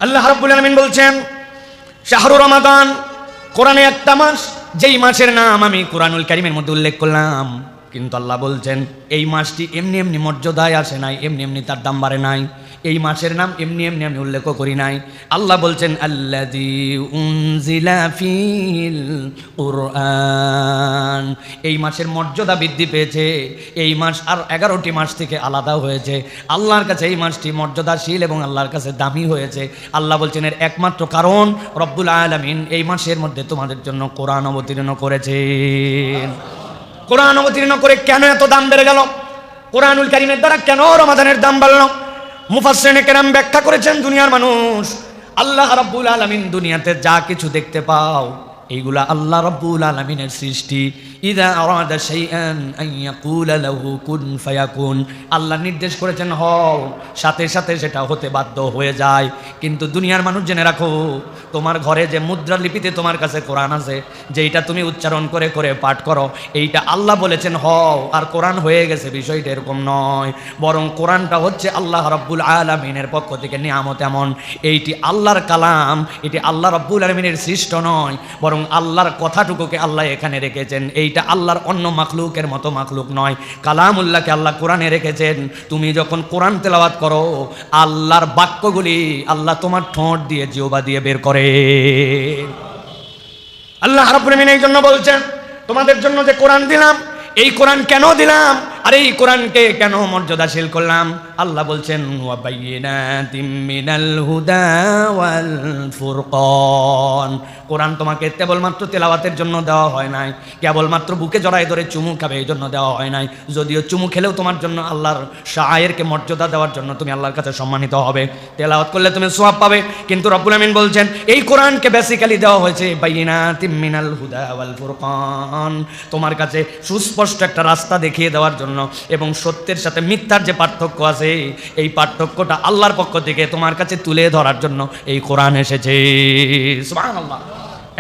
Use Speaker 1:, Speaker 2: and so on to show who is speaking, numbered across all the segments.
Speaker 1: আল্লাহ রাব্বুল আলামিন বলছেন শাহরু রমাদান, কোরআনে একটা মাস যেই মাসের নাম আমি কোরআনুল কারীমের মধ্যে উল্লেখ করলাম, কিন্তু আল্লাহ বলছেন এই মাসটি এমনি এমনি মর্যাদায় আসে নাই, এমনি এমনি তার দাম বাড়ে নাই। এই মাসের নাম এমনি এমনি আমি উল্লেখ করি নাই। আল্লাহ বলছেন আল্লাযী উনজিলা ফিল কুরআন, এই মাসের মর্যাদা বৃদ্ধি পেয়েছে। এই মাস আর 11টি মাস থেকে আলাদা হয়েছে। আল্লাহর কাছে এই মাসটি মর্যাদাশীল এবং আল্লাহর কাছে দামি হয়েছে। আল্লাহ বলছেন এর একমাত্র কারণ রব্বুল আলামিন এই মাসের মধ্যে তোমাদের জন্য কোরআন অবতীর্ণ করেছেন। কোরআন অবতীর্ণ করে কেন এত দাম বেড়ে গেল? কোরআনুল কারীমের দ্বারা কেন রমাদানের দাম বাড়ল? মুফাসসিরিনে কেরাম ব্যাখ্যা করেছেন, দুনিয়ার মানুষ, আল্লাহ রাব্বুল আলামিন দুনিয়াতে যা কিছু দেখতে পাও এইগুলা আল্লাহ রাব্বুল আলামিনের সৃষ্টি। ইযা আরাদা শাইআন আন ইয়াকুলা লাহু কুন ফায়াকুন, আল্লাহ নির্দেশ করেছেন হও, সাথে সাথে সেটা হতে বাধ্য হয়ে যায়। কিন্তু দুনিয়ার মানুষ জেনে রাখো, তোমার ঘরে যে মুদ্রা লিপিতে তোমার কাছে কোরআন আছে, যেইটা তুমি উচ্চারণ করে করে পাঠ করো, এইটা আল্লাহ বলেছেন হও আর কোরআন হয়ে গেছে, বিষয়টা এরকম নয়। বরং কোরআনটা হচ্ছে আল্লাহ রাব্বুল আলামিনের পক্ষ থেকে নিয়ামত এমন, এইটি আল্লাহর কালাম, এটি আল্লাহ রাব্বুল আলামিনের সৃষ্ট নয়, বরং আল্লাহর কথাটুকুকে আল্লাহ এখানে রেখেছেন। এইটা আল্লাহর অন্য মাখলুকের মতো মাখলুক নয়, কালামুল্লাহকে আল্লাহ কোরআনে রেখেছেন। তুমি যখন কোরআন তেলাওয়াত করো, আল্লাহর বাক্যগুলি আল্লাহ তোমার ঠোঁট দিয়ে জিহ্বা দিয়ে বের করে। আল্লাহ রাব্বুল আলামিন এই জন্য বলছেন তোমাদের জন্য যে কোরআন দিলাম, এই কোরআন কেন দিলাম আর এই কোরআনকে কেন মর্যাদাশীল করলাম? আল্লাহ বলছেন ওয়া বাইয়িনাতিম মিনাল হুদা ওয়াল ফুরকান, কোরআন তোমাকে কেবলমাত্র তেলাওয়াতের জন্য দেওয়া হয় নাই, কেবলমাত্র বুকে জড়ায় ধরে চুমু খাবে এই জন্য দেওয়া হয় নাই। যদিও চুমু খেলেও তোমার জন্য আল্লাহর শায়েরকে মর্যাদা দেওয়ার জন্য তুমি আল্লাহর কাছে সম্মানিত হবে, তেলাওয়াত করলে তুমি সওয়াব পাবে। কিন্তু রব্বুল আমিন বলছেন এই কোরআনকে বেসিক্যালি দেওয়া হয়েছে বাইয়িনাতিম মিনাল হুদা ওয়াল ফুরকান, তোমার কাছে সুস্পষ্ট একটা রাস্তা দেখিয়ে দেওয়ার জন্য, এবং সত্যের সাথে মিথ্যার যে পার্থক্য আছে এই পার্থক্যটা আল্লাহর পক্ষ থেকে তোমার কাছে তুলে ধরার জন্য এই কোরআন এসেছে। সুবহানাল্লাহ,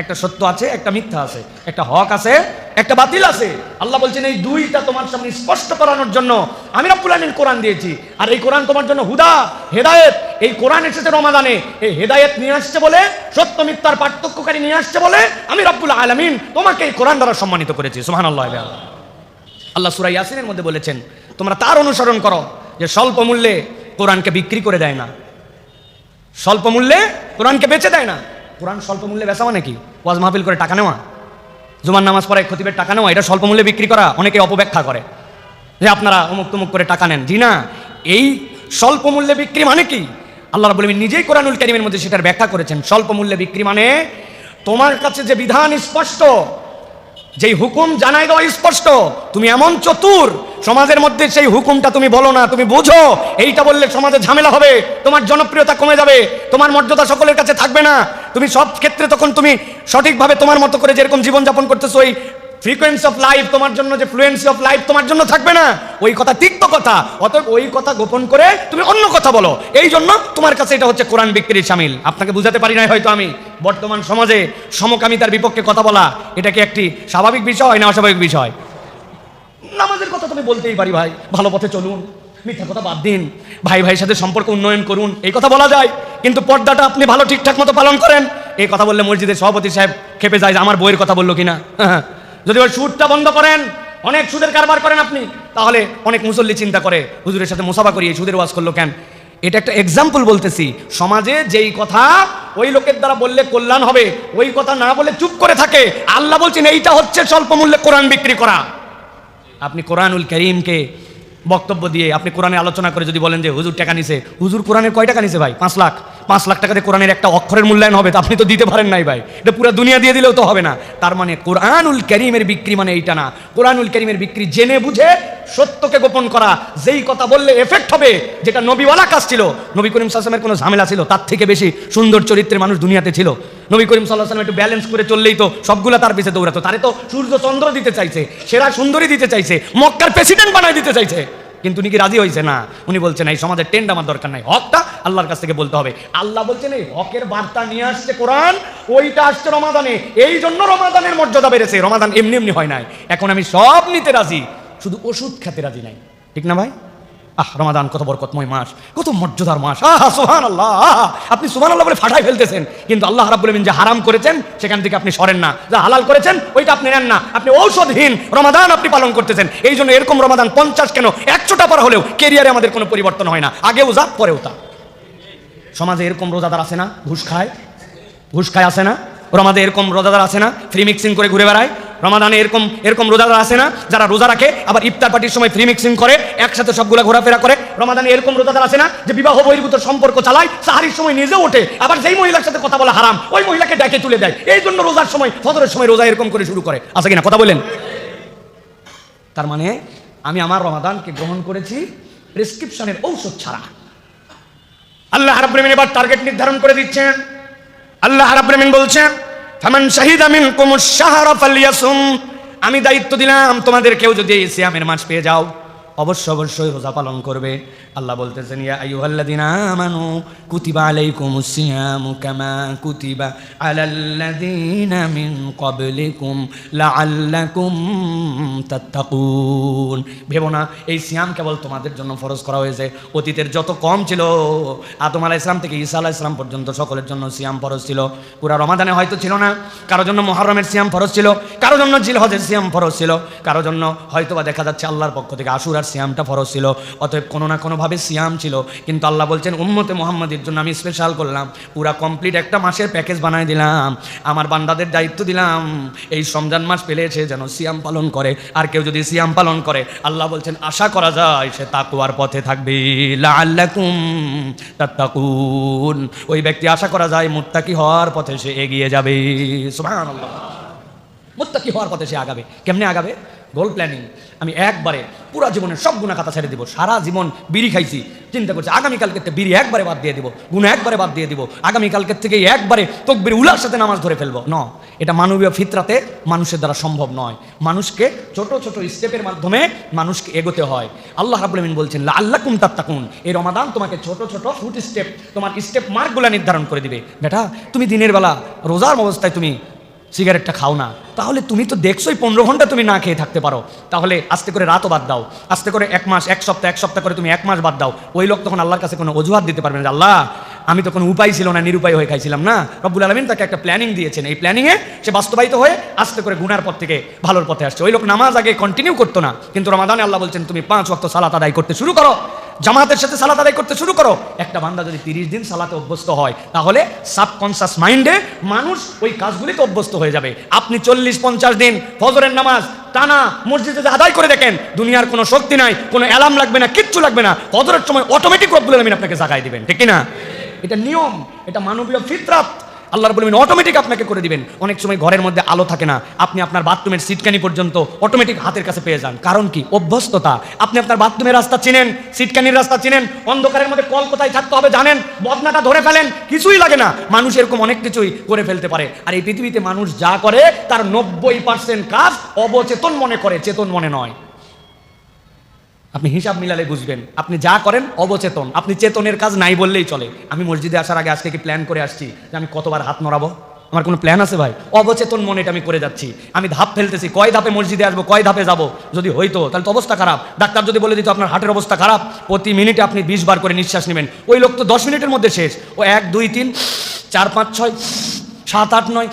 Speaker 1: একটা সত্য আছে, একটা মিথ্যা আছে, একটা হক আছে, একটা বাতিল আছে। আল্লাহ বলছেন এই দুইটা তোমার সামনে স্পষ্ট করানোর জন্য আমি রব্বুল আমিন কোরআন দিয়েছি। আর এই কোরআন তোমার জন্য হুদা, হেদায়েত। এই কোরআন এসেছে রমাদানে, এই হেদায়েত নিয়ে আসছে বলে, সত্য মিথ্যার পার্থক্যকারী নিয়ে আসছে বলে আমি রব্বুল আলামিন তোমাকে এই কোরআন দ্বারা সম্মানিত করেছি। সুবহানাল্লাহ। আল্লাহ সূরা ইয়াসিনের মধ্যে বলেছেন তোমরা তার অনুসরণ করো যে স্বল্প মূল্যে কোরআনকে বিক্রি করে দেয় না, স্বল্প মূল্যে কোরআনকে বেচে দেয় না। কোরআন স্বল্প মূল্যে বেচা মানে কি? ওয়াজ মাহফিল করে টাকা নেওয়া, জুমার নামাজ পড়ে খতিবের টাকা নেওয়া, এটা স্বল্প মূল্যে বিক্রি করা? অনেকে অপব্যাখ্যা করে যে আপনারা অমুক তমুক করে টাকা নেন। জি না, এই স্বল্প মূল্যে বিক্রি মানে কি? আল্লাহ রাব্বুল আমিন নিজেই কোরআনুল কারীমের মধ্যে সেটার ব্যাখ্যা করেছেন। স্বল্প মূল্যে বিক্রি মানে তোমার কাছে যে বিধান স্পষ্ট, যেই হুকুম জানাই দেওয়া স্পষ্ট, তুমি এমন চতুর, সমাজের মধ্যে সেই হুকুমটা তুমি বলো না, তুমি বুঝো এইটা বললে সমাজে ঝামেলা হবে, তোমার জনপ্রিয়তা কমে যাবে, তোমার মর্যাদা সকলের কাছে থাকবে না, তুমি সব ক্ষেত্রে তখন তুমি সঠিকভাবে তোমার মতো করে যেরকম জীবনযাপন করতেছো ওই ফ্রিকোয়েন্সি অফ লাইফ তোমার জন্য, যে ফ্লুয়েন্সি অফ লাইফ তোমার জন্য থাকবে না। ওই কথা তিক্ত কথা, অতএব ওই কথা গোপন করে তুমি অন্য কথা বলো, এই জন্য তোমার কাছে এটা হচ্ছে কোরআন বিক্রির শামিল। আপনাকে বুঝাতে পারি নাই হয়তো আমি। বর্তমান সমাজে সমকামিতার বিপক্ষে কথা বলা এটা কি একটি স্বাভাবিক বিষয় না অস্বাভাবিক বিষয়? নামাজের কথা তুমি বলতেই পারি, ভাই ভালো পথে চলুন, মিথ্যা কথা বাদ দিন, ভাই ভাইয়ের সাথে সম্পর্ক উন্নয়ন করুন, এই কথা বলা যায়। কিন্তু পর্দাটা আপনি ভালো ঠিকঠাক মতো পালন করেন, এই কথা বললে মসজিদের সভাপতি সাহেব খেপে যায় যে আমার বইয়ের কথা বললো কিনা। যদি ওই সুদটা বন্ধ করেন, অনেক সুদের কারবার করেন আপনি, তাহলে অনেক মুসল্লি চিন্তা করে হুজুরের সাথে মুসাফা করি, এই সুদের ওয়াজ করলো কেন? এটা একটা এক্সাম্পল বলতেছি। সমাজে যেই কথা ওই লোকের দ্বারা বললে কল্যাণ হবে, ওই কথা না বলে চুপ করে থাকে, আল্লাহ বলছেন এইটা হচ্ছে স্বল্প মূল্যে কোরআন বিক্রি করা। আপনি কোরআনুল কারীমকে বক্তব্য দিয়ে, আপনি কোরআনে আলোচনা করে যদি বলেন যে হুজুর টাকা নিছে, হুজুর কোরআনের কয় টাকা নিছে ভাই? 5 লাখ টাকাতে কোরআনের একটা অক্ষরের মূল্যায়ন হবে, তা আপনি তো দিতে পারেন নাই ভাই, এটা পুরো দুনিয়া দিয়ে দিলেও তো হবে না। তার মানে কোরআনুল কারীমের বিক্রি মানে এইটা না। কোরআনুল কারীমের বিক্রি জেনে বুঝে সত্যকে গোপন করা, যেই কথা বললে এফেক্ট হবে, যেটা নবীওয়ালা কাজ ছিল। নবী করিম সাল্লাল্লাহু আলাইহি ওয়াসাল্লামের কোনো ঝামেলা ছিল? তার থেকে বেশি সুন্দর চরিত্রের মানুষ দুনিয়াতে ছিল। নবী করিম সাল্লাল্লাহু আলাইহি ওয়াসাল্লাম একটু ব্যালেন্স করে চললেই তো সবগুলা তার পিছে দৌড়াতো। তারে তো সূর্য চন্দ্র দিতে চাইছে, সেরা সুন্দরী দিতে চাইছে, মক্কার প্রেসিডেন্ট বানায় দিতে চাইছে, কিন্তু উনি কি রাজি হয়েছে? না। উনি বলছেন এই সমাজের টেন্ড আমার দরকার নাই, হকটা আল্লাহর কাছ থেকে বলতে হবে। আল্লাহ বলছেন এই হকের বার্তা নিয়ে আসছে কোরআন, ওইটা আসছে রমাদানে, এই জন্য রমাদানের মর্যাদা বেড়েছে। রমাদান এমনি এমনি হয় নাই। এখন আমি সব নিতে রাজি, শুধু ওষুধ খেতে রাজি নাই, ঠিক না ভাই? রমাদান কত বরকতময় মাস, কত মর্যাদার মাস। সুবহানাল্লাহ, আপনি সুবহানাল্লাহ বলে ফাটাই ফেলতেছেন, কিন্তু আল্লাহ রাব্বুল আলামিন যে হারাম করেছেন সেখান থেকে আপনি সরেন না, যা হালাল করেছেন ওইটা আপনি নেন না। আপনি ঔষধহীন রমাদান আপনি পালন করতেছেন। এই জন্য এরকম রমাদান 50 কেন 100টা পার হলেও কেরিয়ারে আমাদের কোনো পরিবর্তন হয় না, আগেও যা পরেও তা। সমাজে এরকম রোজাদার আছে না ঘুষ খায় আছে না? রমাদানে এরকম রোজাদার আছে না ফ্রি মিক্সিং করে ঘুরে বেড়ায়? রমাদানে এরকম রোজাদার আছে না যারা রোজা রাখে আবার ইফতার পার্টির সময় ফ্রি মিক্সিং করে, একসাথে সবগুলা ঘোরাফেরা করে? রমাদানে এরকম রোজাদার আছে না যে বিবাহ বহির্ভূত সম্পর্ক চালায়, সাহারির সময় নিজে ওঠে, আবার যেই মহিলার সাথে কথা বলা হারাম ওই মহিলাকে ডেকে তুলে দেয়, এই জন্য রোজার সময় ফজরের সময় রোজা এরকম করে শুরু করে? আছে কিনা কথা বলেন? তার মানে আমি আমার রমাদানকে গ্রহণ করেছি প্রেসক্রিপশনের ঔষধ ছাড়া। আল্লাহ রাব্বুল আলামিন এবার টার্গেট নির্ধারণ করে দিচ্ছেন। আল্লাহ রাব্বুল আলামিন বলছেন, ফামান শাহিদা মিনকুমুশ শাহরা ফালইয়াসুম, আমি দায়িত্ব দিলাম তোমাদের কেউ যদি এই সিয়ামের মাস পেয়ে যাও অবশ্যই রোজা পালন করবে। আল্লাহ বলতেছেন, ইয়া আইয়ুহাল্লাযীনা আমানু কুতিবা আলাইকুমুস সিয়ামু কামা কুতিবা আলাল্লাযীনা মিন ক্বাবলিকুম লাআল্লাকুম তাত্তাকুন। ভেবো না এই সিয়াম কেবল তোমাদের জন্য ফরজ করা হয়েছে, অতীতের যত কম ছিল আদম আলাইহিস সালাম থেকে ঈসা আলাইহিস সালাম পর্যন্ত সকলের জন্য সিয়াম ফরজ ছিল। পুরা রমাদানে হয়তো ছিল না, কারোর জন্য মুহররমের সিয়াম ফরজ ছিল, কারোর জন্য জিলহজের সিয়াম ফরজ ছিল, কারোর জন্য হয়তোবা দেখা যাচ্ছে আল্লাহর পক্ষ থেকে আশুরার সিয়ামটা ফরজ ছিল। অতএব কোনো না কোনোভাবে সিয়াম ছিল, কিন্তু আল্লাহ বলছেন উম্মতে মুহাম্মাদের জন্য আমি স্পেশাল করলাম, পুরা কমপ্লিট একটা মাসের প্যাকেজ বানায় দিলাম। আমার বান্দাদের দায়িত্ব দিলাম এই রমজান মাস পেলেছে যেন সিয়াম পালন করে। আর কেউ যদি সিয়াম পালন করে আল্লাহ বলছেন আশা করা যায় সে তাকওয়ার পথে থাকবে, লাআল্লাকুম তাত্তাকুন। ওই ব্যক্তি আশা করা যায় মুত্তাকি হওয়ার পথে সে এগিয়ে যাবে। সুবহানাল্লাহ, মুত্তাকি হওয়ার পথে সে আগাবে। কেমনে আগাবে? গোল প্ল্যানিং। আমি একবারে পুরা জীবনের সব গুনাহ খাতা ছেড়ে দিব। সারা জীবন বিড়ি খাইছি, চিন্তা করছি আগামীকালকে বিড়ি একবারে বাদ দিয়ে দিব, গুনাহ একবারে বাদ দিয়ে দিব, আগামীকালকের থেকে একবারে তকবির উলার সাথে নামাজ ধরে ফেলবো। ন, এটা মানবীয় ফিতরাতে মানুষের দ্বারা সম্ভব নয়। মানুষকে ছোট ছোট স্টেপের মাধ্যমে মানুষকে এগোতে হয়। আল্লাহ রাব্বুল আলামিন বলছেন লাআল্লাকুম তাত্তাকুন, এই রমাদান তোমাকে ছোট ছোট ফুট স্টেপ, তোমার স্টেপ মার্কগুলো নির্ধারণ করে দিবে। বেটা তুমি দিনের বেলা রোজার অবস্থায় তুমি সিগারেটটা খাও না, তাহলে তুমি তো দেখছোই 15 ঘন্টা তুমি না খেয়ে থাকতে পারো, তাহলে আস্তে করে রাতও বাদ দাও, আস্তে করে 1 মাস 1 সপ্তাহ 1 সপ্তাহ করে তুমি 1 মাস বাদ দাও। ওই লোক তখন আল্লাহর কাছে কোনো অজুহাত দিতে পারবে না, আল্লাহ আমি তো কোনো উপায় ছিল না, নিরুপায় হয়ে খাইছিলাম না। রব্বুল আলামিন তাকে একটা প্ল্যানিং দিয়েছেন, এই প্ল্যানিংয়ে সে বাস্তবায়িত হয়ে আস্তে করে গুনার পথ থেকে ভালোর পথে আসছে। ওই লোক নামাজ আগে কন্টিনিউ করতো না, কিন্তু রমাদানে আল্লাহ বলছেন তুমি 5 ওয়াক্ত সালাত আদায় করতে শুরু করো, জামাতের সাথে সালাত আদায় করতে শুরু করো। একটা বান্দা যদি 30 দিন সালাতে অভ্যস্ত হয় তাহলে সাবকনশাস মাইন্ডে মানুষ ওই কাজগুলিতে অভ্যস্ত হয়ে যাবে। আপনি 40-50 দিন ফজরের নামাজ টানা মসজিদে আদায় করে দেখেন, দুনিয়ার কোনো শক্তি নাই, কোনো অ্যালার্ম লাগবে না, কিচ্ছু লাগবে না, ফজরের সময় অটোমেটিক রব্বুল আলামিন আপনাকে জাগায় দিবেন, ঠিক না? এটা নিয়ম, এটা মানবীয় ফিতরাত। আল্লাহ রাব্বুল আলামিন অটোমেটিক আপনাকে করে দিবেন। অনেক সময় ঘরের মধ্যে আলো থাকে না, আপনি আপনার বাথরুমের সিটকানি পর্যন্ত অটোমেটিক হাতের কাছে পেয়ে যান। কারণ কি? অভ্যস্ততা। আপনি আপনার বাথরুমের রাস্তা চিনেন, সিটকানির রাস্তা চিনেন, অন্ধকারের মধ্যে কল কোথায় থাকতে হবে জানেন, বদনাটা ধরে ফেলেন, কিছুই লাগে না। মানুষ এরকম অনেক কিছুই করে ফেলতে পারে। আর এই পৃথিবীতে মানুষ যা করে তার 90% কাজ অবচেতন মনে করে, চেতন মনে নয়। আপনি হিসাব মিলালে বুঝবেন, আপনি যা করেন অবচেতন, আপনি চেতনের কাজ নাই বললেই চলে। আমি মসজিদে আসার আগে আজকে কি প্ল্যান করে আসছি যে আমি কতবার হাত নড়াবো? আমার কোনো প্ল্যান আছে ভাই? অবচেতন মনে এটা আমি করে যাচ্ছি। আমি ধাপ ফেলতেছি, কয় ধাপে মসজিদে আসবো, কয় ধাপে যাব। যদি হইতো তাহলে তো অবস্থা খারাপ। ডাক্তার যদি বলে দিত আপনার হার্টের অবস্থা খারাপ, প্রতি মিনিটে আপনি 20 বার করে নিঃশ্বাস নেবেন, ওই লোক তো 10 মিনিটের মধ্যে শেষ। ও 1 2 3 4 5 6 7 8 9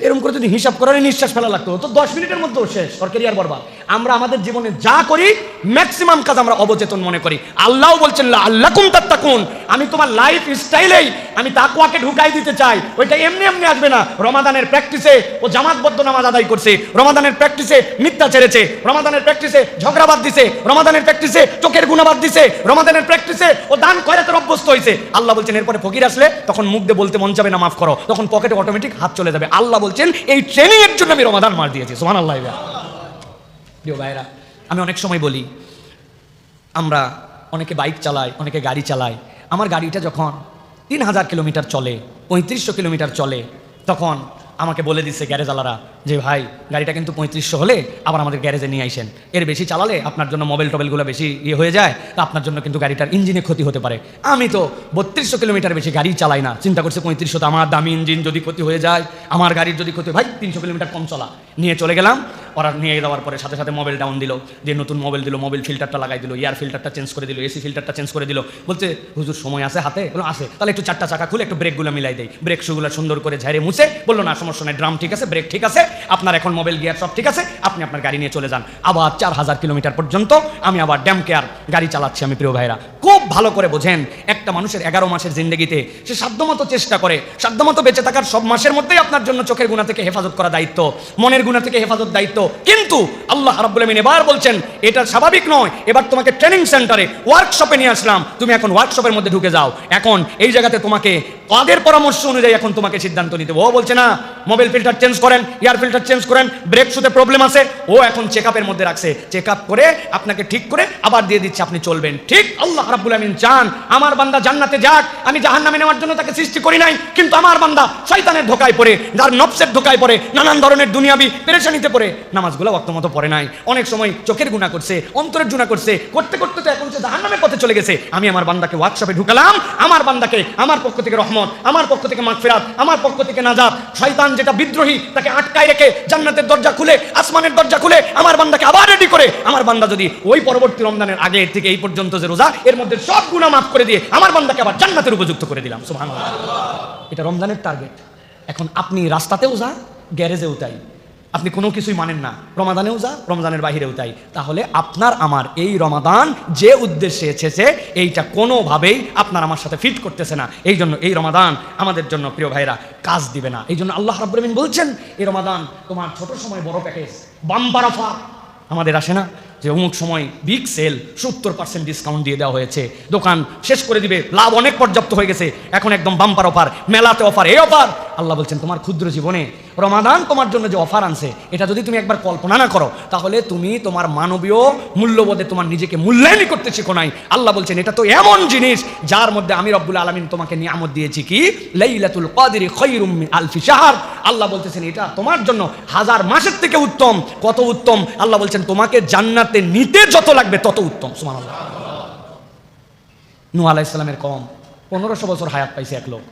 Speaker 1: এরকম করে যদি হিসাব করার নিঃশ্বাস ফেলা লাগতো তো 10 মিনিটের মধ্যেও শেষ, ওর ক্যারিয়ার বরবাদ। আমরা আমাদের জীবনে যা করি ম্যাক্সিমাম কাজ আমরা অবচেতন মনে করি। আল্লাহ বলছেন লাআল্লাকুম তাত্তাকুন, আমি তোমার লাইফ স্টাইলেই আমি তাকওয়াকে ঢুকাই দিতে চাই। ওইটা এমনি এমনি আসবে না। রমাদানের প্র্যাকটিসে ও জামাতবদ্ধ নামাজ আদায় করছে, রমাদানের প্র্যাকটিসে মিথ্যা ছেড়েছে, রমাদানের প্র্যাকটিসে ঝগড়াবাদ দিছে, রমাদানের প্র্যাকটিসে চোখের গুনাবাদ দিছে, রমাদানের প্র্যাকটিসে ও দান খয়রাতের অভ্যস্ত হয়েছে। আল্লাহ বলছেন এরপরে ফকির আসলে তখন মুখ দিয়ে বলতে মন যাবে না মাফ করো, তখন পকেটে অটোমেটিক হাত চলে যাবে। আল্লাহ বলছেন এই ট্রেনিং এর জন্য আমি রমাদান মাস দিয়েছি। সুবহানাল্লাহ। প্রিয় ভাইরা, আমি অনেক সময় বলি আমরা অনেকে বাইক চালাই, অনেকে গাড়ি চালায়। আমার গাড়িটা যখন 3000 কিলোমিটার চলে, 3500 কিলোমিটার চলে, তখন আমাকে বলে দিচ্ছে গ্যারেজওয়ালারা যে ভাই গাড়িটা কিন্তু 3500 হলে আবার আমাদের গ্যারেজে নিয়ে আইসেন, এর বেশি চালালে আপনার জন্য মোবাইল টোবেলগুলো বেশি হয়ে যায়, তো আপনার জন্য কিন্তু গাড়িটার ইঞ্জিনে ক্ষতি হতে পারে। আমি তো 3200 কিলোমিটার বেশি গাড়ি চালাই না, চিন্তা করছে 3500 তো আমার দামি ইঞ্জিন যদি ক্ষতি হয়ে যায়, আমার গাড়ির যদি ক্ষতি, ভাই 300 কিলোমিটার কম চলা, নিয়ে চলে গেলাম। ওরা নিয়ে যাওয়ার পরে সাথে সাথে মোবাইল ডাউন দিল, যে নতুন মোবাইল দিল, মোবাইল ফিল্টারটা লাগাই দিল, এয়ার ফিল্টারটা চেঞ্জ করে দিল, এসি ফিল্টারটা চেঞ্জ করে দিল। বলছে হুজুর সময় আছে হাতে? বললো আছে। তাহলে একটু 4টা চাকা খুলে একটু ব্রেকগুলো মিলাই দেয়, ব্রেক শুগুলো সুন্দর করে ঝাড়ে মুছে। বললো না সমস্যা নেই, ড্রাম ঠিক আছে, ব্রেক ঠিক আছে, আপনার এখন মোবাইল গিয়ার সব ঠিক আছে, আপনি আপনার গাড়ি নিয়ে চলে যান। আবার 4000 কিলোমিটার পর্যন্ত আমি আবার ড্যাম কেয়ার গাড়ি চালাচ্ছি। আমি প্রিয় ভাইরা খুব ভালো করে বোঝেন, একটা মানুষের 11 মাসের জিন্দগিতে সে সাধ্যমতো চেষ্টা করে, সাধ্যমতো বেঁচে থাকার সব মাসের মধ্যেই আপনার জন্য চোখের গুণা থেকে হেফাজত করা দায়িত্ব, মনের গুণা থেকে হেফাজত দায়িত্ব। কিন্তু আল্লাহ রাব্বুল আমিন এবার বলছেন এটা স্বাভাবিক নয়, এবার তোমাকে ট্রেনিং সেন্টারে ওয়ার্কশপে নিয়ে আসলাম, তুমি এখন ওয়ার্কশপের মধ্যে ঢুকে যাও। এখন এই জায়গাতে তোমাকে তাদের পরামর্শ অনুযায়ী এখন তোমাকে সিদ্ধান্ত নিতে হবে। ও বলছে না মোবাইল ফিল্টার চেঞ্জ করেন, এয়ার ফিল্টার চেঞ্জ করেন, ব্রেক শুতে প্রবলেম আছে, ও এখন চেকআপের মধ্যে রাখছে, চেকআপ করে আপনাকে ঠিক করে আবার দিয়ে দিচ্ছে, আপনি চলবেন। ঠিক আল্লাহ রাব্বুল আমিন চান আমার বান্দা জান্নাতে যাক, আমি জাহান্নামে নেওয়ার জন্য তাকে সৃষ্টি করি নাই। কিন্তু আমার বান্দা শয়তানের ধোকায় পড়ে, যার নফসের ধোকায় পড়ে, নানান ধরনের দুনিয়াবি পেরেশানিতে পড়ে, নামাজগুলো ওয়াক্ত মতো পড়ে নাই, অনেক সময় চোখের গুনাহ করছে, অন্তরের গুনাহ করছে, করতে করতে তো এখন সে জাহান্নামের পথে চলে গেছে। আমি আমার বান্দাকে ওয়ার্কশপে ঢুকালাম, আমার বান্দাকে আমার পক্ষ থেকে রহমত, আমার পক্ষ থেকে মাগফিরাত, আমার পক্ষ থেকে নাজাত। শয়তান যেটা বিদ্রোহী তাকে আটকায় রেখে জান্নাতের দরজা খুলে, আসমানের দরজা খুলে আমার বান্দাকে আবার রেডি করে, আমার বান্দা যদি ওই পরবর্তী রমজানের আগে থেকে এই পর্যন্ত যে রোজা, এর মধ্যে সব গুনাহ মাফ করে দিয়ে আমার বান্দাকে আবার জান্নাতের উপযুক্ত করে দিলাম। সুবহানাল্লাহ, এটা রমজানের টার্গেট। এখন আপনি রাস্তাতেও যা, গ্যারেজেও তাই, আপনি কোনো কিছুই মানেন না, রমাদানেও যা, রমজানের বাহিরেও তাই, তাহলে আপনার আমার এই রমাদান যে উদ্দেশ্যে এসেছে এইটা কোনোভাবেই আপনার আমার সাথে ফিট করতেছে না। এই জন্য এই রমাদান আমাদের জন্য প্রিয় ভাইরা কাজ দিবে না। এই জন্য আল্লাহ রাব্বুল আমিন বলছেন এই রমাদান তোমার ছোট সময় বড় প্যাকেজ, বাম্পার অফার আমাদের আসে না যে অমুক সময় বিগ সেল 70% ডিসকাউন্ট দিয়ে দেওয়া হয়েছে, দোকান শেষ করে দিবে, লাভ অনেক পর্যাপ্ত হয়ে গেছে, এখন একদম বাম্পার অফার, মেলাতে অফার, এই অফার। আল্লাহ বলছেন তোমার ক্ষুদ্র জীবনে রমাদান তোমার জন্য যে অফার আনছে এটা যদি তুমি একবার কল্পনা না করো, তাহলে তুমি তোমার মানবীয় মূল্যবোধে তোমার নিজেকে মূল্যায়নই করতে শিখো নাই। আল্লাহ বলছেন এটা তো এমন জিনিস যার মধ্যে আমি রব্বুল আলামিন তোমাকে নিয়ামত দিয়েছি, কি লাইলাতুল কদরি খায়রুম মিন আলফি শাহর। আল্লাহ বলতেছেন এটা তোমার জন্য 1000 মাসের থেকে উত্তম। কত উত্তম? আল্লাহ বলছেন তোমাকে জান্নাতে নিতে যত লাগবে তত উত্তম। সুবহানাল্লাহ। নূহ আলাইহিস সালামের কওম 1500 বছর হায়াত পাইছে এক লোক,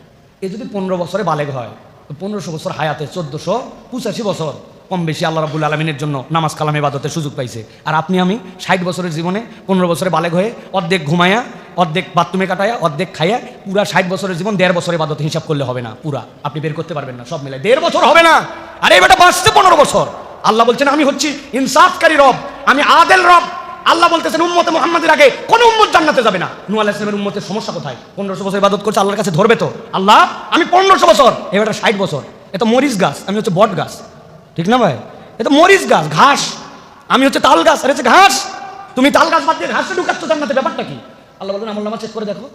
Speaker 1: এ যদি 15 বছরে বালেগ হয়, 1500 বছর হায়াতে 1485 বছর কম বেশি আল্লাহ রাব্বুল আলামিনের জন্য নামাজ কালাম ইবাদতের সুযোগ পাইছে। আর আপনি আমি 60 বছরের জীবনে 15 বছরে বালেগ হয়ে অর্ধেক ঘুমায়া, অর্ধেক বাথরুমে কাটায়া, অর্ধেক খাইয়া, পুরা 60 বছরের জীবন 1.5 বছর ইবাদতে হিসাব করলে হবে না, পুরা আপনি বের করতে পারবেন না, সব মিলে 1.5 বছর হবে না। আরে বেটা বাঁচতে 15 বছর। আল্লাহ বলছেন আমি হচ্ছি ইনসাফকারী রব, আমি আদেল রব। আল্লাহ বলতেছেন উম্মতে মুহাম্মাদের আগে কোন উম্মত জান্নাতে যাবে না। নূহ আলাইহিস সালামের উম্মতের সমস্যা কোথায়? 1500 বছর ইবাদত করছে, আল্লাহর কাছে ধরবে তো? আল্লাহ আমি 1500 বছর, এবার 60 বছর, এ তো মরিচ গাছ, আমি হচ্ছে বট গাছ, ঠিক না ভাই? এ তো মরিচ গাছ, ঘাস, আমি হচ্ছে তাল গাছ, আর হচ্ছে ঘাস। তুমি তাল গাছ বাদ দিয়ে ঘাসে ঢুকাচ্ছ জান্নাতে, ব্যাপারটা কি? আল্লাহ বলেন আমলনামা চেক করে দেখো,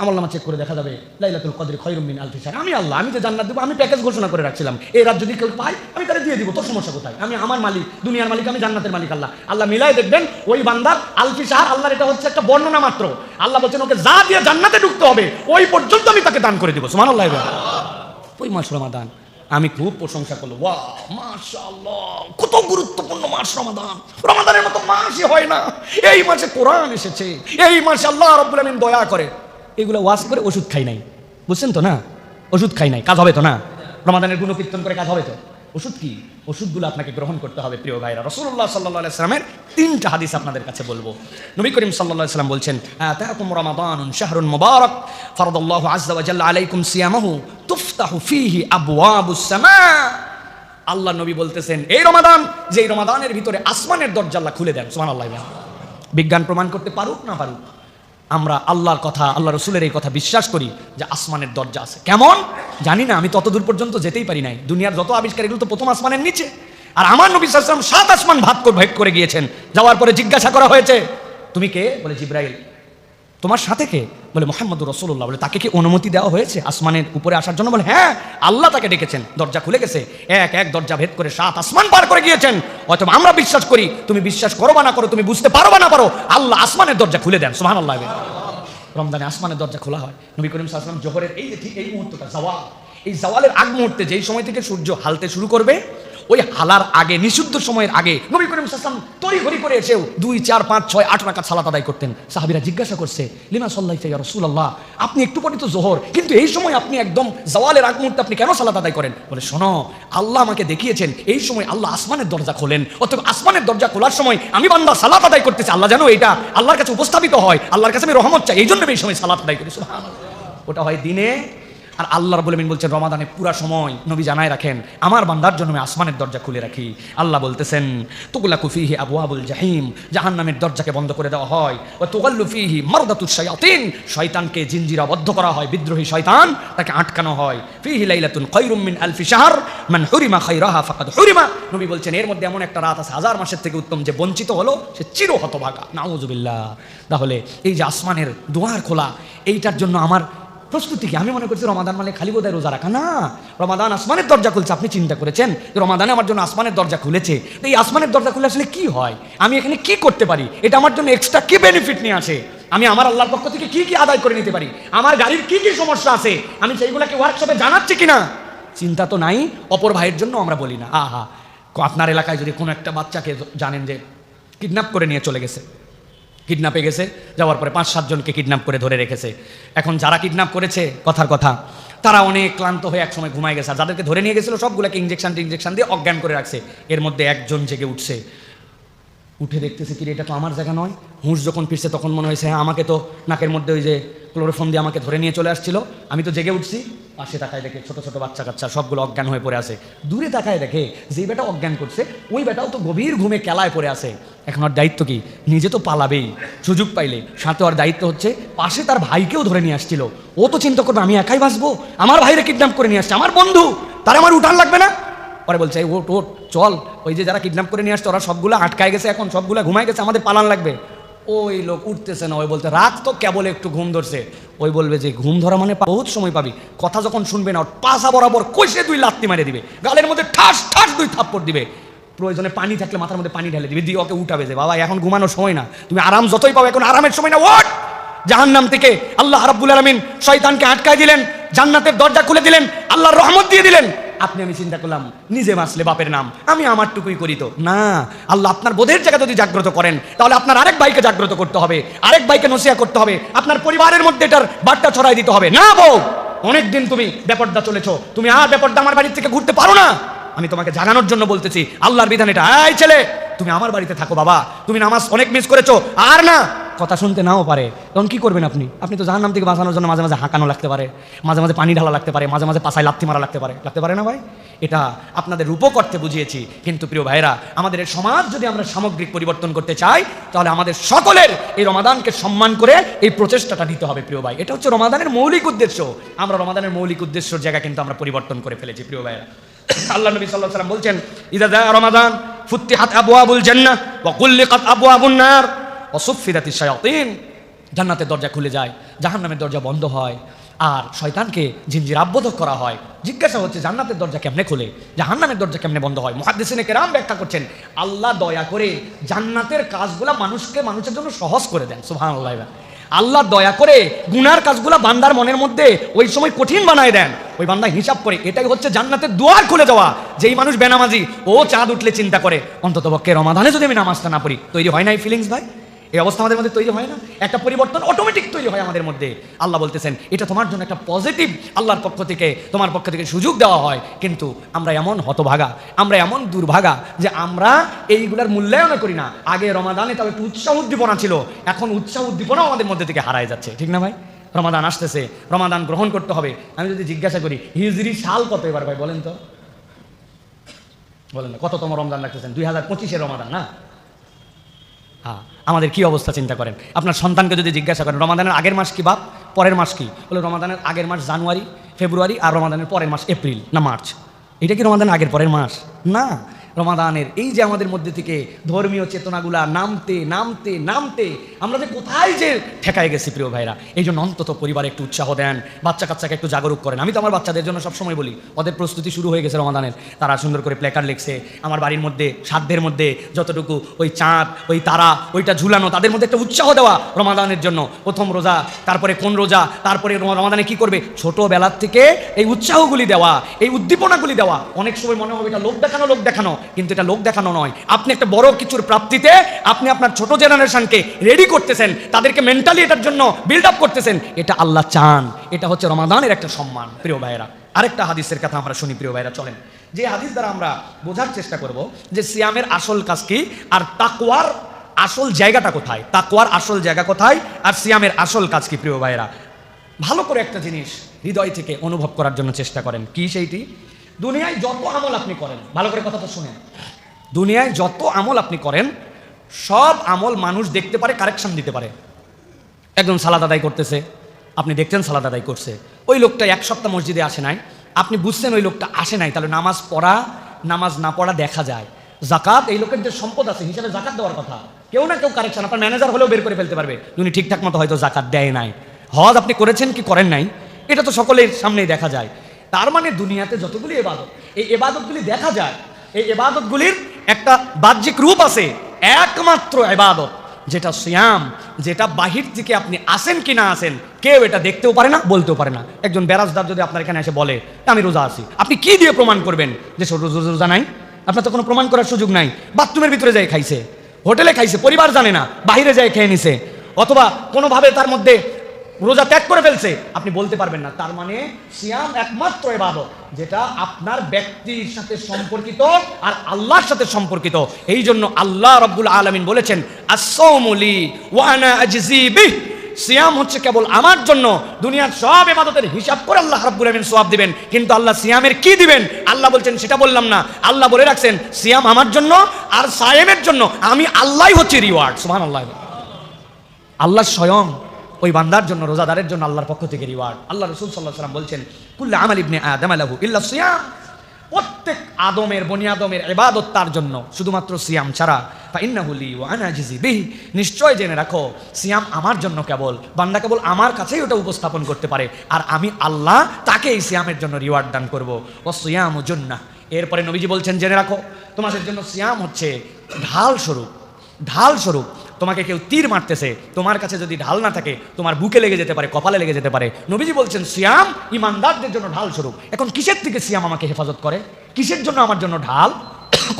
Speaker 1: আমলনামা চেক করে দেখা যাবে লাইলাতুল কদরি খায়রুম মিন আলফি শাহর। আমি আল্লাহ, আমি যে জান্নাত দেবো, আমি প্যাকেজ ঘোষণা করে রাখছিলাম, এই রাত যদি কেউ পাই আমি তাকে দিয়ে দিব, তোর সমস্যা কোথায়? আমি আমার মালিক, দুনিয়ার মালিক, আমি জান্নাতের মালিক আল্লাহ। আল্লাহ মিলাই দেখবেন ওই বান্দার আলফি শাহর, আল্লাহর এটা হচ্ছে একটা বর্ণনা মাত্র। আল্লাহ বলছেন ওকে যা দিয়ে জান্নাতে ঢুকতে হবে ওই পর্যন্ত আমি তাকে দান করে দিব। সুবহানাল্লাহ। ওই মাস রমাদান আমি খুব প্রশংসা করলো, ওয়াও মাশাআল্লাহ, কত গুরুত্বপূর্ণ মাস রমাদান, রমাদানের মতো মাসই হয় না। এই মাসে কোরআন এসেছে, এই মাসে আল্লাহ রাব্বুল আমিন দয়া করে। এগুলো ওয়াজ করে ওষুধ খাই নাই, বুঝছেন তো না? ওষুধ খাই নাই, কাজ হবে তো না? রমাদানের গুণকীর্তন করে কাজ হবে তো? ওষুধ কি? ওষুধগুলো আপনাকে গ্রহণ করতে হবে প্রিয় ভাইরা। রাসূলুল্লাহ সাল্লাল্লাহু আলাইহি ওয়াসাল্লামের 3টা হাদিস আপনাদের কাছে বলবো। নবী করিম সাল্লাল্লাহু আলাইহি ওয়াসাল্লাম বলছেন আতাকুম রমাদানুন শাহরুন মুবারাক ফারাদাল্লাহু আযজা ওয়া জাল্লা আলাইকুম সিয়ামাহু তুফতাহু ফীহি আবওয়াবুস সামা। আল্লাহ নবী বলতেছেন এই রমাদান, যে এই রমাদানের ভিতরে আসমানের দরজা আল্লাহ খুলে দেন। সুবহানাল্লাহ। বিজ্ঞান প্রমাণ করতে পারুক না পারুক, আমরা আল্লাহর কথা, আল্লাহ রসুলের এই কথা বিশ্বাস করি যে আসমানের দরজা আছে। কেমন জানি না, আমি ততদূর পর্যন্ত যেতেই পারি নাই। দুনিয়ার যত আবিষ্কার এগুলো তো প্রথম আসমানের নিচে। আর আমার নবী সাল্লাল্লাহু আলাইহি ওয়াসাল্লাম 7 আসমান ভেদ করে গিয়েছেন। যাওয়ার পরে জিজ্ঞাসা করা হয়েছে তুমি কে? বলে জিবরাইল। তোমার সাথে কে? বলে মুহাম্মদুর রাসূলুল্লাহ। বলে তাকে কি অনুমতি দেওয়া হয়েছে আসমানের উপরে আসার জন্য? বলে হ্যাঁ, আল্লাহ তাকে ডেকেছেন, দরজা খুলে গেছে, এক এক দরজা ভেদ করে 7 আসমান পার করে গিয়েছেন। অথবা আমরা বিশ্বাস করি, তুমি বিশ্বাস করো বা না করো, তুমি বুঝতে পারো বা না পারো, আল্লাহ আসমানের দরজা খুলে দেন। সুবহানাল্লাহ। রমজানে আসমানের দরজা খোলা হয়। নবী করিম সাল্লাল্লাহু আলাইহি ওয়াসাল্লাম জোহরের এই যে ঠিক এই মুহূর্তটা জাওয়াল, এই জাওয়ালের আগ মুহূর্তে যেই সময় থেকে সূর্য হালতে শুরু করবে ওই হালার আগে, নিষিদ্ধ সময়ের আগে নবী করিম সাল্লাল্লাহু আলাইহি ওয়াসাল্লাম তড়িঘড়ি করে এসেও 2, 4, 5, 6, 8 রাকাত সালাত আদায় করতেন। সাহাবীরা জিজ্ঞাসা করছে, লিমা সাল্লাইতা ইয়া রাসূলুল্লাহ, আপনি একটু পরে তো জোহর, কিন্তু এই সময় আপনি একদম জাওয়ালের আগ মুহূর্তে আপনি কেন সালাত আদায় করেন? বলে, শোনো, আল্লাহ আমাকে দেখিয়েছেন এই সময় আল্লাহ আসমানের দরজা খোলেন, অতএব আসমানের দরজা খোলার সময় আমি বান্দা সালাত আদায় করতেছি, আল্লাহ জানো এটা আল্লাহর কাছে উপস্থাপিত হয়, আল্লাহর কাছে আমি রহমত চাই, এই জন্য আমি এই সময় সালাত আদায় করি। সুবহানাল্লাহ। ওটা হয় দিনে, আর আল্লাহ রাব্বুল আমিন বলছেন রমাদানে পুরা সময় নবী জানায় রাখেন আমার বান্দার জন্য আমি আসমানের দরজা খুলে রাখি। আল্লাহ বলতেছেন তুগলাকু ফীহি আবওয়াবুল জাহিম, জাহান্নামের দরজাকে বন্ধ করে দেওয়া হয়। ওয়া তুগাল্লু ফীহি মারদাতুশ শায়াতিন, শয়তানকে জিনজিরাবদ্ধ করা হয়, বিদ্রোহী শয়তান তাকে আটকানো হয়। ফীহি লাইলাতুন খায়রুম মিন আলফি শাহর মান হুরিমা খায়রাহা ফাকাদ হুরিমা, নবী বলছেন এর মধ্যে এমন একটা রাত আছে 1000 মাসের থেকে উত্তম, যে বঞ্চিত হলো সে চির হতভাগা। নাউযুবিল্লাহ। তাহলে এই যে আসমানের দুয়ার খোলা, এইটার জন্য আমার প্রস্তুতি কি? আমি মনে করছি রমাদান মানে খালি বোধহয় রোজা রাখা, না, রমাদান আসমানের দরজা খুলছে। আপনি চিন্তা করেছেন রমাদানে আমার জন্য আসমানের দরজা খুলেছে, এই আসমানের দরজা খুলে আসলে কি হয়, আমি এখানে কি করতে পারি, এটা আমার জন্য এক্সট্রা কি বেনিফিট নিয়ে আসে, আমি আমার আল্লাহর পক্ষ থেকে কি কি আদায় করে নিতে পারি, আমার গাড়ির কি কি সমস্যা আছে আমি সেইগুলোকে ওয়ার্কশপে জানাচ্ছি কিনা, চিন্তা তো নাই। অপর ভাইয়ের জন্য আমরা বলি না, আহা, আপনার এলাকায় যদি কোনো একটা বাচ্চাকে জানেন যে কিডন্যাপ করে নিয়ে চলে গেছে, কিডন্যাপে গেছে, যাওয়ার পরে 5-7 জনকে কিডন্যাপ করে ধরে রেখেছে। এখন যারা কিডন্যাপ করেছে, কথার কথা, তারা অনেক ক্লান্ত হয়ে একসময় ঘুমায় গেছে, আর যাদেরকে ধরে নিয়ে গেছিলো সবগুলোকে ইঞ্জেকশন দিয়ে অজ্ঞান করে রাখছে। এর মধ্যে একজন জেগে উঠছে, উঠে দেখতেছে কি এটা তো আমার জায়গা নয়। হুঁশ যখন ফিরছে তখন মনে হয়েছে হ্যাঁ, আমাকে তো নাকের মধ্যে ওই যে ক্লোরোফর্ম দিয়ে আমাকে ধরে নিয়ে চলে আসছিল, আমি তো জেগে উঠছি। পাশে তাকায় দেখে ছোট ছোট বাচ্চা কাচ্চা সবগুলো অজ্ঞান হয়ে পড়ে আছে। দূরে তাকায় দেখে যে বেটা অজ্ঞান করছে ওই বেটাও তো গভীর ঘুমে কেলায় পড়ে আছে। এখন ওর দায়িত্ব কি? নিজে তো পালাবেই সুযোগ পাইলে, সাথে ওর দায়িত্ব হচ্ছে পাশে তার ভাইকেও ধরে নিয়ে আসছিল। ও তো চিন্তা করবে আমি একাই বাঁচবো, আমার ভাইরে কিডন্যাপ করে নিয়ে আসছে আমার বন্ধু, তার আমার উঠান লাগবে না। পরে বলছে ওট ওট চল, ওই যে যারা কিডন্যাপ করে নিয়ে আসছে ওরা সবগুলো আটকায় গেছে, এখন সবগুলো ঘুমায় গেছে, আমাদের পালান লাগবে। ওই লোক উঠতেছে না, ওই বলতে রাত তো কেবল একটু ঘুম ধরছে। ওই বলবে যে ঘুম ধরা মানে বহুত সময় পাবি, কথা যখন শুনবে না ওর পাশা বরাবর কইসে 2 লাত্তি মারে দিবে, গালের মধ্যে ঠাস ঠাস 2 থাপ্পড় দিবে, প্রয়োজনে পানি থাকলে মাথার মধ্যে পানি ঢেলে দিবে, দিয়ে ওকে উঠাবে যে বাবা এখন ঘুমানোর সময় না, তুমি আরাম যতই পাও এখন আরামের সময় না, ওঠ। জাহান্নাম থেকে আল্লাহ রাব্বুল আলামিন শয়তানকে আটকায় দিলেন, জান্নাতের দরজা খুলে দিলেন, আল্লাহর রহমত দিয়ে দিলেন। আপনি আমি চিন্তা করলাম নিজে বাঁচলে বাপের নাম, আমি আমারটুকুই করি তো না। আল্লাহ আপনার বোধের জায়গা যদি জাগ্রত করেন তাহলে আপনার আরেক ভাইকে জাগ্রত করতে হবে, আরেক ভাইকে নসিহত করতে হবে, আপনার পরিবারের মধ্যে এটার বার্তা ছড়াই দিতে হবে। না বউ, অনেকদিন তুমি বেপরদা চলেছো, তুমি আর বেপরদা আমার বাড়ির থেকে ঘুরতে পারো না। আমি তোমাকে জাগানোর জন্য বলতেছি আল্লাহর বিধান এটা। এই ছেলে, তুমি আমার বাড়িতে থাকো বাবা, তুমি নামাজ অনেক মিস করেছো, আর না কথা শুনতে নাও পারে, তখন কি করবেন আপনি? আপনি তো জাহান্নাম থেকে বাঁচানোর জন্য মাঝে মাঝে হাঁকানো লাগতে পারে, মাঝে মাঝে পানি ঢালা লাগতে পারে, মাঝে মাঝে পাছায় লাথি মারা লাগতে পারে না ভাই? এটা আপনাদের রূপক করতে বুঝিয়েছি। কিন্তু প্রিয় ভাইরা, আমাদের এই সমাজ যদি আমরা সামগ্রিক পরিবর্তন করতে চাই তাহলে আমাদের সকলের এই রমাদানকে সম্মান করে এই প্রচেষ্টাটা নিতে হবে প্রিয় ভাই। এটা হচ্ছে রমাদানের মৌলিক উদ্দেশ্য। আমরা রমাদানের মৌলিক উদ্দেশ্যের জায়গা কিন্তু আমরা পরিবর্তন করে ফেলেছি প্রিয় ভাইরা। আল্লাহ নবী সাল্লাল্লাহু আলাইহি ওয়াসাল্লাম বলছেন ইযা জা রমাদান ফুতিহাত আবওয়াবুল জান্নাহ ওয়া কুল্লিকাত আবওয়াবুন নার ওয়া সুফিরাতিশ শায়াতিন, জান্নাতের দরজা খুলে যায়, জাহান্নামের দরজা বন্ধ হয়, আর শয়তানকে জিনজিরাবদ্ধ করা হয়। জিজ্ঞাসা হচ্ছে জান্নাতের দরজা কেমনে খোলে, জাহান্নামের দরজা কেমনে বন্ধ হয়? মুহাদ্দিসিনে কেরাম ব্যাখ্যা করছেন আল্লাহ দয়া করে জান্নাতের কাজগুলা মানুষের জন্য সহজ করে দেন। সুবহানাল্লাহ। আল্লাহ দয়া করে গুনার কাজগুলা বান্দার মনের মধ্যে ওই সময় কঠিন বানায় দেন। ওই বান্দা হিসাব করে এটাই হচ্ছে জান্নাতের দুয়ার খুলে যাওয়া। যেই মানুষ বেনামাজি, ও চাঁদ উঠলে চিন্তা করে অন্ততপক্ষে রমাদানে যদি আমি নামাজটা না পড়ি, তৈরি হয় না এই ফিলিংস ভাই? এই অবস্থা আমাদের মধ্যে তৈরি হয় না? একটা পরিবর্তন অটোমেটিক তৈরি হয় আমাদের মধ্যে। আল্লাহ বলতেছেন এটা তোমার জন্য একটা পজিটিভ, আল্লাহর পক্ষ থেকে তোমার পক্ষ থেকে সুযোগ দেওয়া হয়। কিন্তু আমরা এমন হতভাগা, আমরা এমন দুর্ভাগা যে আমরা এইগুলার মূল্যায়ন করি না। আগে রমাদানে তবে একটু উৎসাহ উদ্দীপনা ছিল, এখন উৎসাহ উদ্দীপনাও আমাদের মধ্যে থেকে হারায় যাচ্ছে, ঠিক না ভাই? রমাদান আসতেছে, রমাদান গ্রহণ করতে হবে। আমি যদি জিজ্ঞাসা করি হিজরি সাল কত এবার ভাই বলেন তো, বলেন না কততম রমজান রাখতেছেন? 2025-এর রমাদান না? হ্যাঁ, আমাদের কি অবস্থা চিন্তা করেন। আপনার সন্তানকে যদি জিজ্ঞাসা করেন রমাদানের আগের মাস কি বাপ, পরের মাস কি, বলে রমাদানের আগের মাস জানুয়ারি, ফেব্রুয়ারি, আর রমাদানের পরের মাস এপ্রিল না মার্চ। এটা কি রমাদানের আগের পরের মাস? না, রমাদানের এই যে আমাদের মধ্যে থেকে ধর্মীয় চেতনাগুলা নামতে নামতে নামতে আমরা যে কোথায় যে ঠেকায় গেছি প্রিয় ভাইরা। এই জন্য অন্তত পরিবারে একটু উৎসাহ দেন, বাচ্চা কাচ্চাকে একটু জাগরুক করেন। আমি তো আমার বাচ্চাদের জন্য সবসময় বলি, ওদের প্রস্তুতি শুরু হয়ে গেছে রমাদানের, তারা সুন্দর করে প্ল্যাকার্ড লিখছে। আমার বাড়ির মধ্যে সাধ্যের মধ্যে যতটুকু ওই চাঁদ ওই তারা ওইটা ঝুলানো, তাদের মধ্যে একটা উৎসাহ দেওয়া রমাদানের জন্য। প্রথম রোজা, তারপরে কোন রোজা, তারপরে রমাদানে কি করবে, ছোটবেলার থেকে এই উৎসাহগুলি দেওয়া, এই উদ্দীপনাগুলি দেওয়া। অনেক সময় মনে হবে এটা লোক দেখানো, কিন্তু এটা লোক দেখানো নয়। আপনি একটা বড় কিছুর প্রাপ্তিতে আপনি আপনার ছোট জেনারেশনকে রেডি করতেছেন, তাদেরকে মেন্টালি এটার জন্য বিল্ড আপ করতেছেন। এটা আল্লাহ চান, এটা হচ্ছে রমাদানের একটা সম্মান প্রিয় ভাইয়েরা। আরেকটা হাদিসের কথা আমরা শুনি প্রিয় ভাইয়েরা, চলেন যে হাদিস দ্বারা আমরা বোঝার চেষ্টা করব যে সিয়ামের আসল কাজ কি আর তাকওয়ার আসল জায়গাটা কোথায়, তাকওয়ার আসল জায়গা কোথায় আর সিয়ামের আসল কাজ কি প্রিয় ভাইয়েরা। ভালো করে একটা জিনিস হৃদয় থেকে অনুভব করার জন্য চেষ্টা করেন। কি সেইটি? দুনিয়ায় যত আমল আপনি করেন, ভালো করে কথাটা শুনেন, দুনিয়ায় যত আমল আপনি করেন সব আমল মানুষ দেখতে পারে, কারেকশন দিতে পারে। একজন সালাদ আদায় করতেছে, আপনি দেখতেন সালাদ আদায় করছে, ওই লোকটা এক সপ্তাহ মসজিদে আসে নাই, আপনি বুঝছেন ওই লোকটা আসে নাই, তাহলে নামাজ পড়া নামাজ না পড়া দেখা যায়। জাকাত, এই লোকের যে সম্পদ আছে হিসাবে জাকাত দেওয়ার কথা, কেউ না কেউ কারেকশন, আপনার ম্যানেজার হলেও বের করে ফেলতে পারবে উনি ঠিকঠাক মতো হয়তো জাকাত দেয় নাই। হজ আপনি করেছেন কি করেন নাই এটা তো সকলের সামনেই দেখা যায়। তার মানে দুনিয়াতে যতগুলি ইবাদত, এই ইবাদতগুলি দেখা যায়, এই ইবাদতগুলির একটা বাহ্যিক রূপ আছে, একমাত্র ইবাদত যেটা সিয়াম, যেটা বাহির থেকে আপনি আসেন কি না আসেন কেউ এটা দেখতেও পারে না, বলতেও পারে না। একজন বেরাজদার যদি আপনার এখানে এসে বলে আমি রোজা আছি, আপনি কি দিয়ে প্রমাণ করবেন যে রোজা নাই? আপনার তো কোনো প্রমাণ করার সুযোগ নাই। বাথরুমের ভিতরে যায় খাইছে, হোটেলে খাইছে, পরিবার জানে না, বাহিরে যায় খেয়ে নিছে, অথবা কোনোভাবে তার মধ্যে রোজা ত্যাগ করে ফেলছে, আপনি বলতে পারবেন না। তার মানে সিয়াম একমাত্র ইবাদত যেটা আপনার ব্যক্তির সাথে সম্পর্কিত আর আল্লাহর সাথে সম্পর্কিত। এই জন্য আল্লাহ রাব্বুল আলামিন বলেছেন আস-সাওমু লি ওয়া আনা আজজি বিহি, সিয়াম হচ্ছে কেবল আমার জন্য। দুনিয়ার সব ইবাদতের হিসাব করে আল্লাহ রাব্বুল আলামিন সওয়াব দিবেন, কিন্তু আল্লাহ সিয়ামের কি দিবেন আল্লাহ বলছেন সেটা বললাম না। আল্লাহ বলে রাখছেন সিয়াম আমার জন্য আর সায়েমের জন্য আমি আল্লাহই হচ্ছে রিওয়ার্ড। সুবহানাল্লাহ। আল্লাহ স্বয়ং ওই বান্দার জন্য, রোজাদারের জন্য আল্লাহর পক্ষ থেকে রিওয়ার্ড। আল্লাহ রাসূল সাল্লাল্লাহু আলাইহি ওয়াসাল্লাম বলছেন কুল্লু আমাল ইবনে আদম লাহু ইল্লা সিয়াম, প্রত্যেক আদমের বনি আদমের ইবাদত তার জন্য, শুধুমাত্র সিয়াম ছাড়া। ফাইন্নাহু লি ওয়া আনা আজজি বিহি, নিশ্চয় জেনে রাখো সিয়াম আমার জন্য, কেবল বান্দা কেবল আমার কাছেই ওটা উপস্থাপন করতে পারে, আর আমি আল্লাহ তাকে এই সিয়ামের জন্য রিওয়ার্ড দান করব। ওয়া সিয়ামু জান্নাহ, এরপরে নবীজি বলছেন জেনে রাখো তোমাদের জন্য সিয়াম হচ্ছে ঢাল স্বরূপ। ঢাল স্বরূপ, তোমাকে কেউ তীর মারতেছে, তোমার কাছে যদি ঢাল না থাকে তোমার বুকে লেগে যেতে পারে, কপালে লেগে যেতে পারে। নবীজি বলছেন সিয়াম ইমানদারদের জন্য ঢাল স্বরূপ। এখন কিসের থেকে সিয়াম আমাকে হেফাজত করে? কিসের জন্য আমার জন্য ঢাল?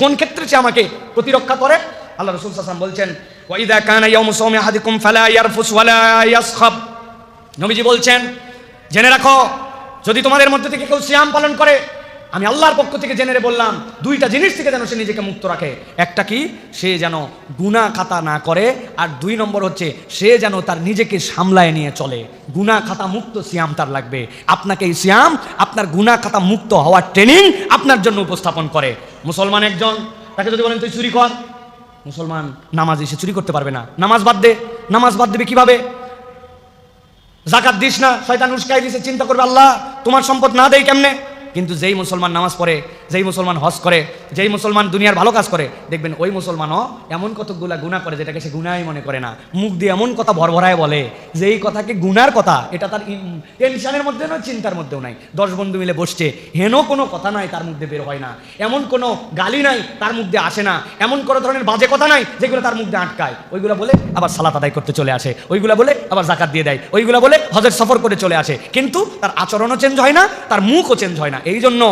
Speaker 1: কোন ক্ষেত্রে সে আমাকে প্রতিরক্ষা করে? আল্লাহ রাসূল সাল্লাল্লাহু আলাইহি ওয়াসাল্লাম বলছেন ওয়া ইযা কানা ইয়াউমু সাওমি আহাদিকুম ফালা ইয়ারফুস ওয়ালা ইয়াসখাব, নবীজি বলছেন জেনে রাখো যদি তোমাদের মধ্যে থেকে কেউ সিয়াম পালন করে, আমি আল্লাহর পক্ষ থেকে জেনে বললাম দুইটা জিনিস থেকে যেন সে নিজেকে মুক্ত রাখে। একটা কি, সে যেন গুনাহ খাতা না করে, আর দুই নম্বর হচ্ছে সে যেন তার নিজেকে সামলায় নিয়ে চলে। গুনাহ খাতা মুক্ত সিয়াম তার লাগবে। আপনাকে এই সিয়াম আপনার গুনাহ খাতা মুক্ত হওয়ার ট্রেনিং আপনার জন্য উপস্থাপন করে। মুসলমান একজন, তাকে যদি বলেন তুই চুরি কর, মুসলমান নামাজি, সে চুরি করতে পারবে না। নামাজ বাদ দে, নামাজ বাদ দেবে কিভাবে? জাকাত দিস না, শয়তান উস্কাই দিছে, চিন্তা করবে আল্লাহ তোমার সম্পদ না দেয় কেমনে। কিন্তু যেই মুসলমান নামাজ পড়ে, যেই মুসলমান হজ করে, যেই মুসলমান দুনিয়ার ভালো কাজ করে, দেখবেন ওই মুসলমানও এমন কতগুলা গুনাহ করে যেটাকে সে গুনাহই মনে করে না। মুখ দিয়ে এমন কথা ভরভরায় বলে যে এই কথাকে গুনার কথা, এটা তার টেনশনের মধ্যে নয়, চিন্তার মধ্যেও নাই। 10 বন্ধু মিলে বসছে, হেন কোনো কথা নাই তার মধ্যে বের হয় না, এমন কোনো গালি নাই তার মধ্যে আসে না, এমন কোনো ধরনের বাজে কথা নাই যেগুলো তার মধ্যে আটকায়। ওইগুলো বলে আবার সালাত আদায় করতে চলে আসে, ওইগুলো বলে আবার জাকাত দিয়ে দেয়, ওইগুলো বলে হজের সফর করে চলে আসে, কিন্তু তার আচরণও চেঞ্জ হয় না, তার মুখও চেঞ্জ হয় না। এই জন্য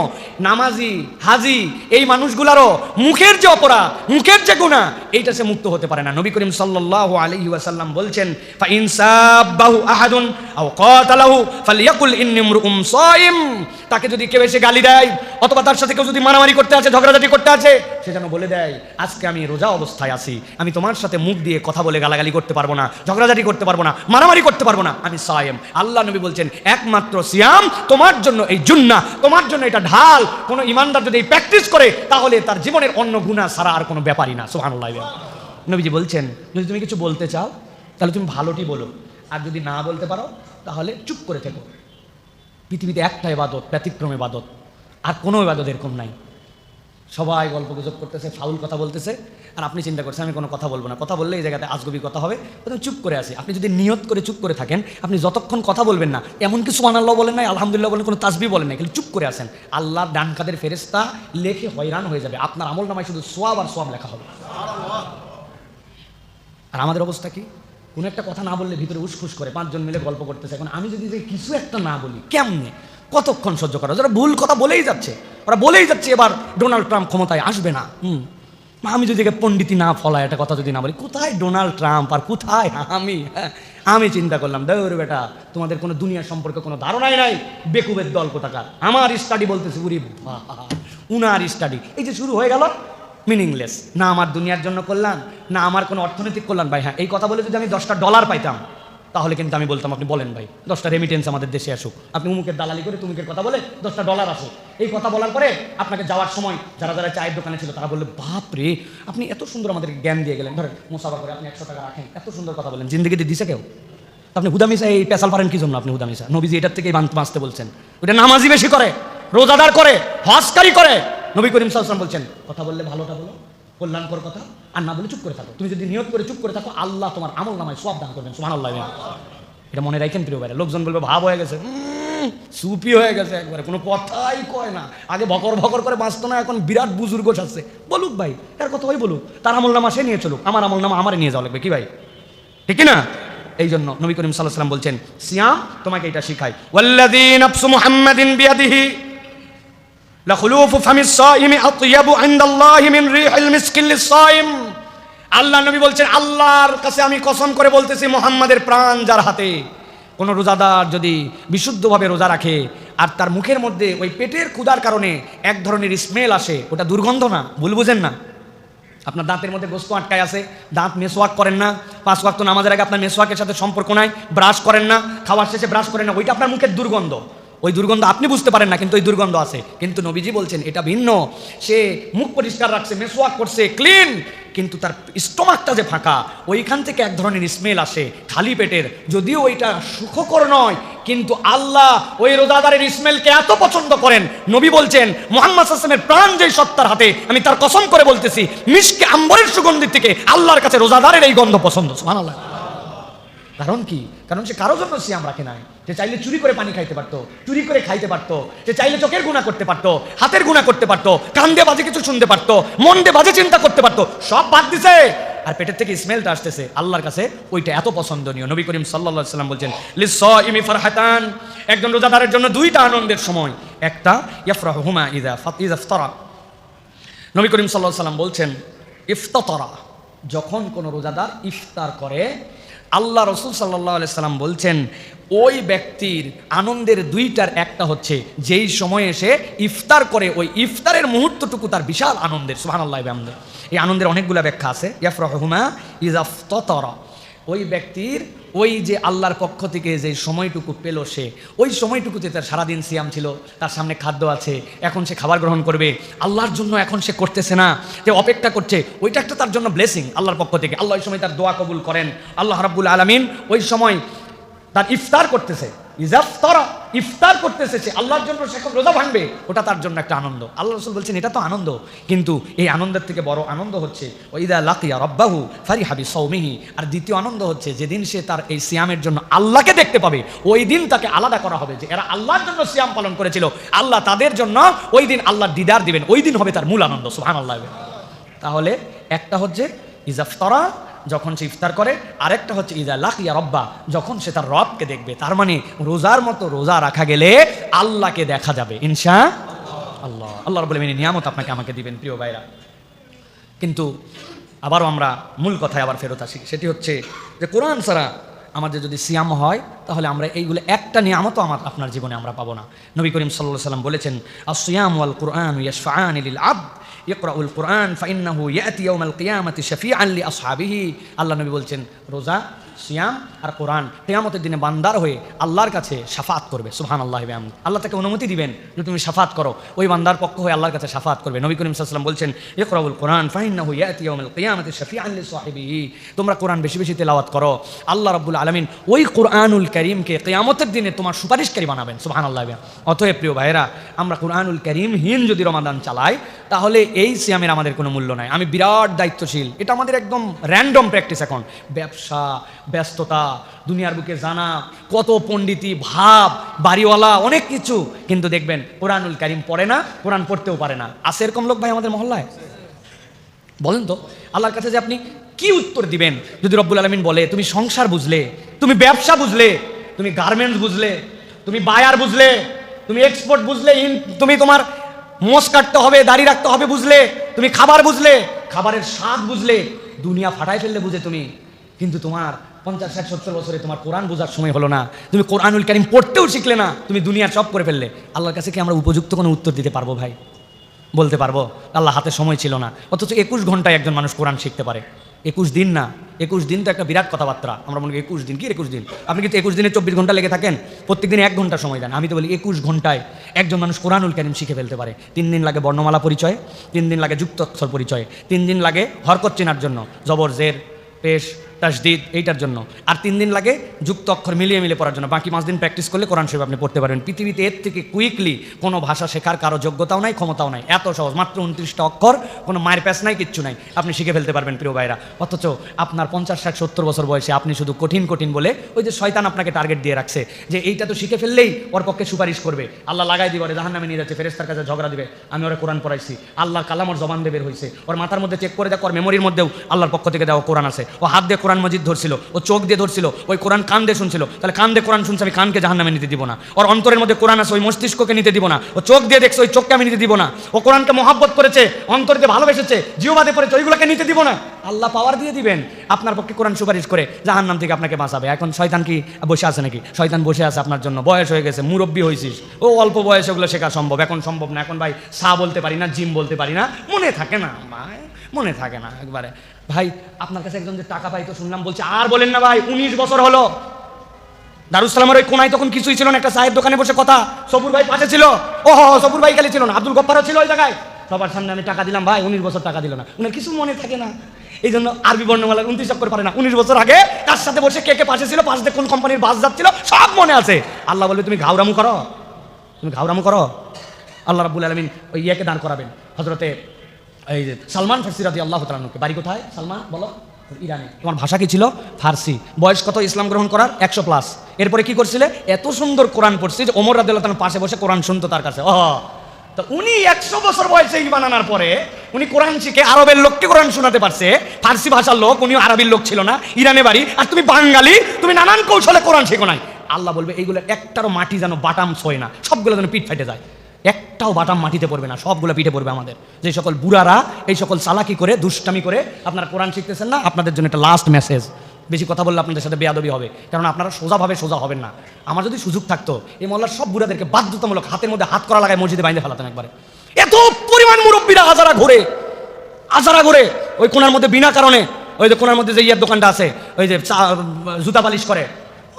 Speaker 1: নামাজি, হাজি, এই মানুষগুলারও মুখের যে অপরাধ, মুখের যে গুনাহ, এইটা সে মুক্ত হতে পারে না। নবী করিম সাল্লাল্লাহু আলাইহি ওয়াসাল্লাম বলছেন ফা ইন সাব্বাহু আহাদুন আও কাতালাহু ফালইয়াকুল ইন্নী ইমরুউম সাইম, তাকে যদি কেউ এসে গালি দেয় অথবা তার সাথে কেউ যদি মারামারি করতে আছে, ঝগড়াঝাটি করতে আছে, সে যেন বলে দেয় আজকে আমি রোজা অবস্থায় আছি, আমি তোমার সাথে মুখ দিয়ে কথা বলে গালাগালি করতে পারবো না, ঝগড়াঝাটি করতে পারবো না, মারামারি করতে পারবো না, আমি সায়েম। আল্লাহ নবী বলছেন একমাত্র সিয়াম তোমার জন্য এই জুন্নাহ, তোমার জন্য এটা ঢাল। কোনো ইমানদার যদি প্র্যাকটিস করে তাহলে তার জীবনের অন্য গুনাহ ছাড়া আর কোনো ব্যাপারই না। সুবহানাল্লাহ। নবীজি বলছেন যদি তুমি কিছু বলতে চাও তাহলে তুমি ভালোটি বলো, আর যদি না বলতে পারো তাহলে চুপ করে থেকো। পৃথিবীতে একটা ইবাদত ব্যতিক্রম ইবাদত, আর কোনো ইবাদত এরকম নাই। সবাই গল্প গুজব করতেছে, ফাউল কথা বলতেছে, আর আপনি চিন্তা করছেন আমি কোনো কথা বলবো না, কথা বললে এই জায়গাতে আজগবি কথা হবে, প্রথমে চুপ করে আসি। আপনি যদি নিয়ত করে চুপ করে থাকেন, আপনি যতক্ষণ কথা বলবেন না, এমনকি সুবহানাল্লাহ বলেন নাই, আলহামদুলিল্লাহ বলেন, কোনো তাসবিহ বলেন না, খালি চুপ করে আসেন, আল্লাহর ডান কাদের ফেরেশতা লেখে হয়রান হয়ে যাবে, আপনার আমল নামায় শুধু সোয়াব আর সোয়াব লেখা হবে। আর আমাদের অবস্থা কি? কোনো একটা কথা না বললে ভিতরে উসখুস করে, 5 জন মিলে গল্প করতেছে, এখন আমি যদি যে কিছু একটা না বলি, কেমনে কতক্ষণ সহ্য করা? যারা ভুল কথা বলেই যাচ্ছে, ওরা বলেই যাচ্ছে এবার ডোনাল্ড ট্রাম্প ক্ষমতায় আসবে না। আমি যদি পণ্ডিতি না ফলায় একটা কথা যদি না বলি, কোথায় ডোনাল্ড ট্রাম্প আর কোথায় আমি? আমি চিন্তা করলাম, দৌড় বেটা, তোমাদের কোনো দুনিয়া সম্পর্কে কোনো ধারণাই নাই, বেকুবের দল কোথাকার। আমার স্টাডি বলতেছে, উরি উনার স্টাডি, এই যে শুরু হয়ে গেল, মিনিংলেস। না আমার দুনিয়ার জন্য কল্যাণ, না আমার কোনো অর্থনৈতিক কল্যাণ। ভাই হ্যাঁ, এই কথা বলে যদি আমি $10 পাইতাম, তাহলে কিন্তু আমি বলতাম, আপনি বলেন ভাই 10টা রেমিটেন্স আমাদের দেশে আসুক, আপনি উমুকের দালালি করে তুমুকের কথা বলে $10 আসুক। এই কথা বলার পরে আপনাকে যাওয়ার সময় যারা যারা চায়ের দোকানে ছিল তারা বললে, বাপ রে, আপনি এত সুন্দর আমাদেরকে জ্ঞান দিয়ে গেলেন, ধরেন মোসাফা করে আপনি 100 টাকা রাখেন, এত সুন্দর কথা বলেন, জিন্দগিতে দিছে কেউ? আপনি হুদামিসা এই পেশাল পারেন কি জন্য? আপনি হুদামিসা নবীজি এটার থেকেই বাঁচতে বলছেন। ওটা নামাজি বেশি করে, রোজাদার করে, হজকারী করে। নবী করিম সাল্লাল্লাহু আলাইহি ওয়াসাল্লাম বলছেন, কথা বললে ভালোটা বলো, কল্যাণকর কথা, আর না বলে চুপ করে থাকো। তুমি যদি নিয়ত করে চুপ করে থাকো, আল্লাহ তোমার আমল নামায় সওয়াব দান করবেন। সুবহানাল্লাহ। এটা মনে রাখেন প্রিয় ভাইরা। লোকজন বলবে ভাব হয়ে গেছে, সুপি হয়ে গেছে, একবারে কোনো কথাই কয় না, আগে ভকর ভকর করে বাঁচতো না, এখন বিরাট বুজুর্গ আছে। বলুক ভাই, তার কথা ওই বলুক, তার আমল নামা সে নিয়ে চলুক, আমার আমল নামা আমারে নিয়ে যাওয়া লাগবে কি ভাই? ঠিক না? এই জন্য নবী করিম সাল্লাল্লাহু আলাইহি ওয়াসাল্লাম বলছেন, সিয়াম তোমাকে এটা শিখায়। ওয়াল্লাযী নাফসু মুহাম্মাদিন বিয়াদিহি লাখুলুফু ফামিস সাইমি আতইয়াবু ইনদাল্লাহি মিন রিহিল মিসকিল লিস-সাইম। আল্লাহ নবী বলছেন, আল্লাহর কাছে আমি কসম করে বলতেছি, মুহাম্মাদের প্রাণ যার হাতে, কোনো রোজাদার যদি বিশুদ্ধভাবে রোজা রাখে আর তার মুখের মধ্যে ওই পেটের ক্ষুধার কারণে এক ধরনের স্মেল আসে, ওটা দুর্গন্ধ না, ভুল বুঝেন না। আপনার দাঁতের মধ্যে গোস্ত আটকায় আছে, দাঁত মেসওয়াক করেন না, 5 ওয়াক্ত নামাজের আগে আপনার মেসওয়াকের সাথে সম্পর্ক নাই, ব্রাশ করেন না, খাওয়ার শেষে ব্রাশ করেন না, ওইটা আপনার মুখের দুর্গন্ধ। ওই দুর্গন্ধ আপনি বুঝতে পারেন না, কিন্তু ওই দুর্গন্ধ আছে। কিন্তু নবীজি বলছেন এটা ভিন্ন, সে মুখ পরিষ্কার রাখছে, মেসওয়াক করছে, ক্লিন, কিন্তু তার স্টোমাকটা যে ফাঁকা, ওইখান থেকে এক ধরনের স্মেল আসে খালি পেটের, যদিও ওইটা সুখকর নয়, কিন্তু আল্লাহ ওই রোজাদারের স্মেলকে এত পছন্দ করেন। নবী বলছেন, মুহাম্মদ সাল্লাল্লাহু আলাইহি ওয়াসাল্লামের প্রাণ যেই সত্তার হাতে, আমি তার কসম করে বলতেছি, মিশকে আম্বরের সুগন্ধির থেকে আল্লাহর কাছে রোজাদারের এই গন্ধ পছন্দ। সুবহানাল্লাহ। কারণ কি? কারণ সে কারোর জন্য সিয়াম রাখে নাই। সে চাইলে চুরি করে পানি খাইতে পারতো, চুরি করে খাইতে পারতো, সে চাইলে চোখের গুনাহ করতে পারতো, হাতের গুনাহ করতে পারতো, কান দিয়ে বাজে কিছু শুনতে পারতো, মন দিয়ে বাজে চিন্তা করতে পারতো, সব বাদ দিছে। আর পেটের থেকে স্মেলটা আসতেছে, আল্লাহর কাছে ওইটা এত পছন্দনীয়। নবী করিম সাল্লাল্লাহু আলাইহি ওয়াসাল্লাম বলছেন, লিস-সাইমি ফারহাতান, একজন রোজাদারের জন্য 2টা আনন্দের সময়, একটা ইয়াফরাহুমা ইযা ইফতারা। নবী করিম সাল্লাল্লাহু আলাইহি ওয়াসাল্লাম বলছেন, ইফতারা, যখন কোনো রোজাদার ইফতার করে, আল্লাহ রাসূল সাল্লাল্লাহু আলাইহি সাল্লাম বলছেন, ওই ব্যক্তির আনন্দের 2টার একটা হচ্ছে যেই সময়ে সে ইফতার করে, ওই ইফতারের মুহূর্তটুকু তার বিশাল আনন্দের। সুবহানাল্লাহ। এই আনন্দের অনেকগুলো ব্যাখ্যা আছে। ইয়াফরাহুমা ইযা ইফতারা, ওই ব্যক্তির ওই যে আল্লাহর পক্ষ থেকে যে সময়টুকু পেল, সে ওই সময়টুকুতে তার সারাদিন সিয়াম ছিল, তার সামনে খাদ্য আছে, এখন সে খাবার গ্রহণ করবে, আল্লাহর জন্য এখন সে করতেছে না, যে অপেক্ষা করছে, ওইটা একটা তার জন্য ব্লেসিং আল্লাহর পক্ষ থেকে। আল্লাহ ওই সময় তার দোয়া কবুল করেন। আল্লাহ রাব্বুল আলামিন ওই সময় তার ইফতার করতেছে, ইজাফতারা, ইফতার করতেছে, সে আল্লাহর জন্য সে এখন রোজা ভাঙবে, ওটা তার জন্য একটা আনন্দ। আল্লাহ রাসূল বলছেন, এটা তো আনন্দ, কিন্তু এই আনন্দের থেকে বড় আনন্দ হচ্ছে ওয়াইদা লাকিয়া রাব্বাহু ফারিহা বিসাওমিহি। আর দ্বিতীয় আনন্দ হচ্ছে যেদিন সে তার এই সিয়ামের জন্য আল্লাহকে দেখতে পাবে, ওই দিন তাকে আলাদা করা হবে, যে এরা আল্লাহর জন্য সিয়াম পালন করেছিল, আল্লাহ তাদের জন্য ওই দিন আল্লাহর দিদার দিবেন, ওই দিন হবে তার মূল আনন্দ। সুবহানাল্লাহ। তাহলে একটা হচ্ছে ইজাফতারা, যখন সে ইফতার করে, আরেকটা হচ্ছে ইযা লাকিয়া রাব্বা, যখন সে তার রবকে দেখবে। তার মানে রোজার মতো রোজা রাখা গেলে আল্লাহকে দেখা যাবে ইনশাআল্লাহ। আল্লাহ রাব্বুল আলামিন নিয়ামত আপনাকে আমাকে দিবেন প্রিয় ভাইরা। কিন্তু আবারও আমরা মূল কথায় আবার ফেরত আসি, সেটি হচ্ছে যে কোরআন ছাড়া আমাদের যদি সিয়াম হয়, তাহলে আমরা এইগুলো একটা নিয়ামতও আপনার জীবনে আমরা পাবো না। নবী করিম সাল্লাল্লাহু আলাইহি ওয়াসাল্লাম বলেছেন, আস-সিয়াম ওয়াল কুরআন ইয়াশফাআনি লিল আবদ ইকরাউল কুরআন ফাইন্নাহু ইয়াতি ইয়াউমাল কিয়ামাতি শাফিআন লি আসহাবিহি। আল্লাহ নবী বলছেন, রোজা, সিয়াম আর কোরআন কিয়ামতের দিনে বান্দার হয়ে আল্লাহর কাছে শাফাত করবে। সুবহানাল্লাহি ওয়া বিহামদিহি। আল্লাহ তাকে অনুমতি দিবেন যে তুমি শাফাত করো, ওই বান্দার পক্ষ হয়ে আল্লাহর কাছে শাফাত করবে। নবী করিম সাল্লাল্লাহু আলাইহি ওয়াসাল্লাম বলছেন, ইকরাউল কোরআন ফাইন্নাহু ইয়াতি ইয়াউমাল কিয়ামাতি শাফিআন লিসাহিবিহি। তোমরা কোরআন বেশি বেশি তেলাওয়াত করো, আল্লাহ রাব্বুল আলামিন ওই কোরআনুল কারীমকে কিয়ামতের দিনে তোমার সুপারিশকারী বানাবেন। সুবহানাল্লাহি ওয়া বিহামদিহি। অতএব প্রিয় ভাইরা, আমরা কোরআনুল কারীমহীন যদি রমাদান চালাই তাহলে এই সিয়ামের আমাদের কোনো মূল্য নাই। আমি বিরাট দায়িত্বশীল, এটা আমাদের একদম র্যান্ডম প্র্যাকটিস। এখন ব্যবসা, ব্যস্ততা, দুনিয়ার বুকে জানা, কত পণ্ডিতি, ভাব, বাড়িওয়ালা, অনেক কিছু, কিন্তু দেখবেন কোরআনুল কারীম পড়ে না, কোরআন পড়তেও পারে না। আছে এরকম লোক ভাই আমাদের মহল্লায়? বলেন তো আল্লাহর কাছে যে আপনি কি উত্তর দিবেন যদি রব্বুল আলামিন বলে তুমি সংসার বুঝলে, তুমি ব্যবসা বুঝলে, তুমি গার্মেন্টস বুঝলে, তুমি বায়ার বুঝলে, তুমি এক্সপোর্ট বুঝলে, তুমি তোমার মোষ কাটতে হবে, দাড়ি রাখতে হবে বুঝলে, তুমি খাবার বুঝলে, খাবারের স্বাদ বুঝলে, দুনিয়া ফাটাই ফেললে বুঝে তুমি, কিন্তু তোমার 50, 60, 70 বছরে তোমার কোরআন বোঝার সময় হলো না, তুমি কোরআনুল কারীম পড়তেও শিখলে না, তুমি দুনিয়ার সব করে ফেললে। আল্লাহর কাছে কি আমরা উপযুক্ত কোনো উত্তর দিতে পারবো ভাই? বলতে পারবো? আল্লাহ হাতে সময় ছিল না, অথচ 21 ঘন্টায় একজন মানুষ কোরআন শিখতে পারে। 21 দিন না, 21 দিন তো একটা বিরাট কথাবার্তা। আমরা মনে করি 21 দিন, কি 21 দিন? আপনি কিন্তু 21 দিনে 24 ঘন্টা লেগে থাকেন, প্রত্যেকদিন 1 ঘন্টা সময় দেন। আমি তো বলি 21 ঘন্টায় একজন মানুষ কোরআনুল কারীম শিখে ফেলতে পারে। 3 দিন লাগে বর্ণমালা পরিচয়, 3 দিন লাগে যুক্ত অক্ষর পরিচয়, 3 দিন লাগে হরকত চেনার জন্য, জবর, জের, পেশ, তাসদিদ, এইটার জন্য, আর 3 দিন লাগে যুক্ত অক্ষর মিলিয়ে মিলিয়ে পড়ার জন্য। বাকি 5 দিন প্র্যাকটিস করলে কোরআন শরীফ আপনি পড়তে পারবেন। পৃথিবীতে এর থেকে কুইকলি কোনো ভাষা শেখার কারো যোগ্যতাও নাই, ক্ষমতাও নাই। এত সহজ, মাত্র 29টা অক্ষর, কোনো মায়ের প্যাচ নাই, কিচ্ছু নাই, আপনি শিখে ফেলতে পারবেন প্রিয় ভাইরা। অথচ আপনার 50, 60, 70 বছর বয়সে আপনি শুধু কঠিন কঠিন বলে, ওই যে শয়তান আপনাকে টার্গেট দিয়ে রাখছে যে এইটা তো শিখে ফেললেই ওর পক্ষে সুপারিশ করবে, আল্লাহ লাগাই দিবে, জাহান্নামে নিয়ে যাচ্ছে, ফেরেশতার কাছে ঝগড়া দিবে, আমি ওরা কোরআন পড়াইছি, আল্লাহর কালাম ওর জবান দিয়ে বের হয়েছে, ওর মাথার মধ্যে চেক করে দেখো, ওর মেমোরির মধ্যেও আল্লাহর পক্ষ থেকে দেওয়া কোরআন আছে, ও হাত দিয়ে কোরআন মজিদ ধরছিল, ও চোখ দিয়ে ধরছিল, ওই কোরআন কান দিয়ে শুনছিল, তাহলে কান দিয়ে কোরআন শুনছে, আমি কানকে জাহান্নামে নিতে দিব না। ওর অন্তরের মধ্যে কোরআন আছে, ওই মস্তিষ্ককে নিতে দিব না। ও চোখ দিয়ে দেখছে, ওই চোখকে আমি নিতে দিব না। ও কোরআনকে মহব্বত করেছে, অন্তরে ভালোবেসেছে, জিহ্বাতে পড়েছে, ওইগুলোকে নিতে দিব না। আল্লাহ পাওয়ার দিয়ে দিবেন, আপনার পক্ষে কোরআন সুপারিশ করে জাহান্নাম থেকে আপনাকে বাঁচাবে। এখন শয়তান কি বসে আছে নাকি? শয়তান বসে আছে আপনার জন্য, বয়স হয়ে গেছে, মুরব্বী হয়েছিস, ও অল্প বয়সে ওগুলো শেখা সম্ভব, এখন সম্ভব না। এখন ভাই সা বলতে পারি না, জিম বলতে পারি না, মনে থাকে না ভাই, মনে থাকে না একবারে। ভাই আপনার কাছে একজন যে টাকা পাইতো শুনলাম, বলছে আর বলেন না ভাই, 19 বছর হলো। দারুসালামের ওই কোনায় তখন কিছুই ছিল না, একটা চায়ের দোকানে বসে কথা, সবুর ভাই পাশে ছিল, ও সবুর ভাই খালি ছিল না, আব্দুল গফফারও ছিল ওই জায়গায়, সবার সামনে আমি টাকা দিলাম, ভাই 19 বছর টাকা দিল না, উনার কিছু মনে থাকে না। এই জন্য আরবি বর্ণমালা 29 অক্ষর পারে না। 19 বছর আগে তার সাথে বসে কে কে পাশে ছিল, পাশে দিয়ে কোন কোম্পানির বাস যাচ্ছিল, সব মনে আছে। আল্লাহ বলবে তুমি ঘাউরামু করো, তুমি ঘাউরামু করো। আল্লাহ রাব্বুল আলামিন ওই ইয়াকে দান করাবেন, হযরতে এই যে সালমান ফার্সি রাদিয়াল্লাহু তাআলা আনহুকে। বাড়ি কোথায় সালমান? বলো। ইরানে। তোমার ভাষা কি ছিল? ফার্সি। বয়স কত ইসলাম গ্রহণ করার? 100+। এরপরে কি করছিলে? এত সুন্দর কোরআন পড়ছে যে ওমর রাদিয়াল্লাহু তাআলা পাশে বসে কোরআন শুনতো তার কাছে। তো উনি 100 বছর বয়সে ঈমান আনার পরে উনি কোরআন শিখে আরবের লোককে কোরআন শোনাতে পারছে। ফার্সি ভাষার লোক, উনি আরবির লোক ছিল না, ইরানে বাড়ি, আর তুমি বাঙালি, তুমি নানান কৌশলে কোরআন শেখো নাই। আল্লাহ বলবে এইগুলো একটারও মাটি যেন বাটাম ছোঁয় না, সবগুলো যেন পিঠ ফেটে যায়, একটাও বাটাম মাটিতে পড়বে না, সবগুলো পিঠে পড়বে আমাদের। যে সকল বুড়ারা এই সকল চালাকি করে, দুষ্টামি করে আপনারা কোরআন শিখতেছেন না, আপনাদের জন্য একটা লাস্ট মেসেজ। বেশি কথা বললে আপনাদের সাথে বেয়াদবি হবে, কারণ আপনারা সোজাভাবে সোজা হবেন না। আমার যদি সুযোগ থাকতো এই মহল্লার সব বুড়াদেরকে বাধ্যতামূলক হাতের মধ্যে হাত করা লাগায় মসজিদে বাইন্ধে ফেলাতাম একবারে। এত পরিমাণ মুরব্বীরা আজারা ঘোরে ওই কোনার মধ্যে বিনা কারণে, ওই যে কোনার মধ্যে যে ইয়ার দোকানটা আছে, ওই যে জুতা পালিশ করে,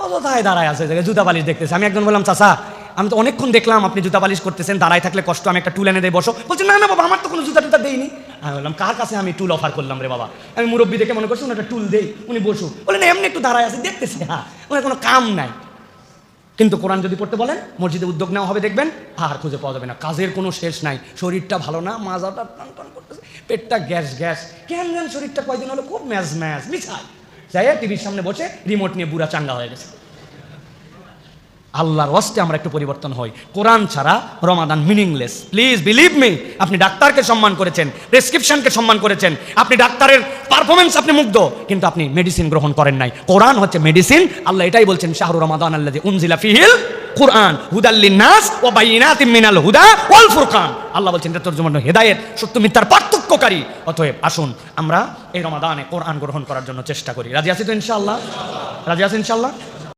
Speaker 1: অযথায় দাঁড়ায় আছে জুতা পালিশ দেখতেছে। আমি একজন বললাম, চাচা আমি তো অনেকক্ষণ দেখলাম আপনি জুতা পালিশ করতেছেন, দাঁড়ায় থাকলে কষ্ট, আমি একটা টুল এনে দেয় বসো। বলছে না না বাবা, আমার তো কোনো জুতা টুতা দেয়নি। আমি বললাম কার কাছে আমি টুল অফার করলাম রে বাবা? আমি মুরব্বী দেখে মনে করছি একটা টুল দেই, উনি বসু। বলেন এমনি একটু দাঁড়ায় আছে দেখতেছে, হ্যাঁ ওনার কোনো কাম নাই। কিন্তু কোরআন যদি পড়তে বলেন, মসজিদে উদ্যোগ নেওয়া হবে, দেখবেন আর খুঁজে পাওয়া যাবে না, কাজের কোনো শেষ নাই। শরীরটা ভালো না, মাজাটা টান টান করতেছে, পেটটা গ্যাস, কেন যেন শরীরটা কয়দিন হলো খুব ম্যাজ বিছায় যাই, টিভির সামনে বসে রিমোট নিয়ে বুড়া চাঙ্গা হয়ে গেছে। আল্লাহর ওয়াস্তে আমরা একটু পরিবর্তন হই। কোরআন ছাড়া রমাদান মিনিংলেস। Please believe me. আপনি ডাক্তারকে সম্মান করেছেন, প্রেসক্রিপশনকে সম্মান করেছেন, আপনি ডাক্তারের পারফরমেন্স আপনি মুগ্ধ, কিন্তু আপনি মেডিসিন গ্রহণ করেন নাই। কোরআন হচ্ছে মেডিসিন। আল্লাহ এটাই বলছেন, শাহরু রমাদান আল্লাযী উনজিলা ফীহিল কুরআন হুদাল লিন্নাস ওয়া বাইয়িনাতিম মিনাল হুদা ওয়াল ফুরকান। আল্লাহ বলছেন এটা তোর জন্য হেদায়েত, সত্য মিথ্যার পার্থক্যকারী। অতএব আসুন আমরা এই রমাদানে কোরআন গ্রহণ করার জন্য চেষ্টা করি। রাজি আছি তো ইনশাআল্লাহ? রাজি আছি ইনশাআল্লাহ?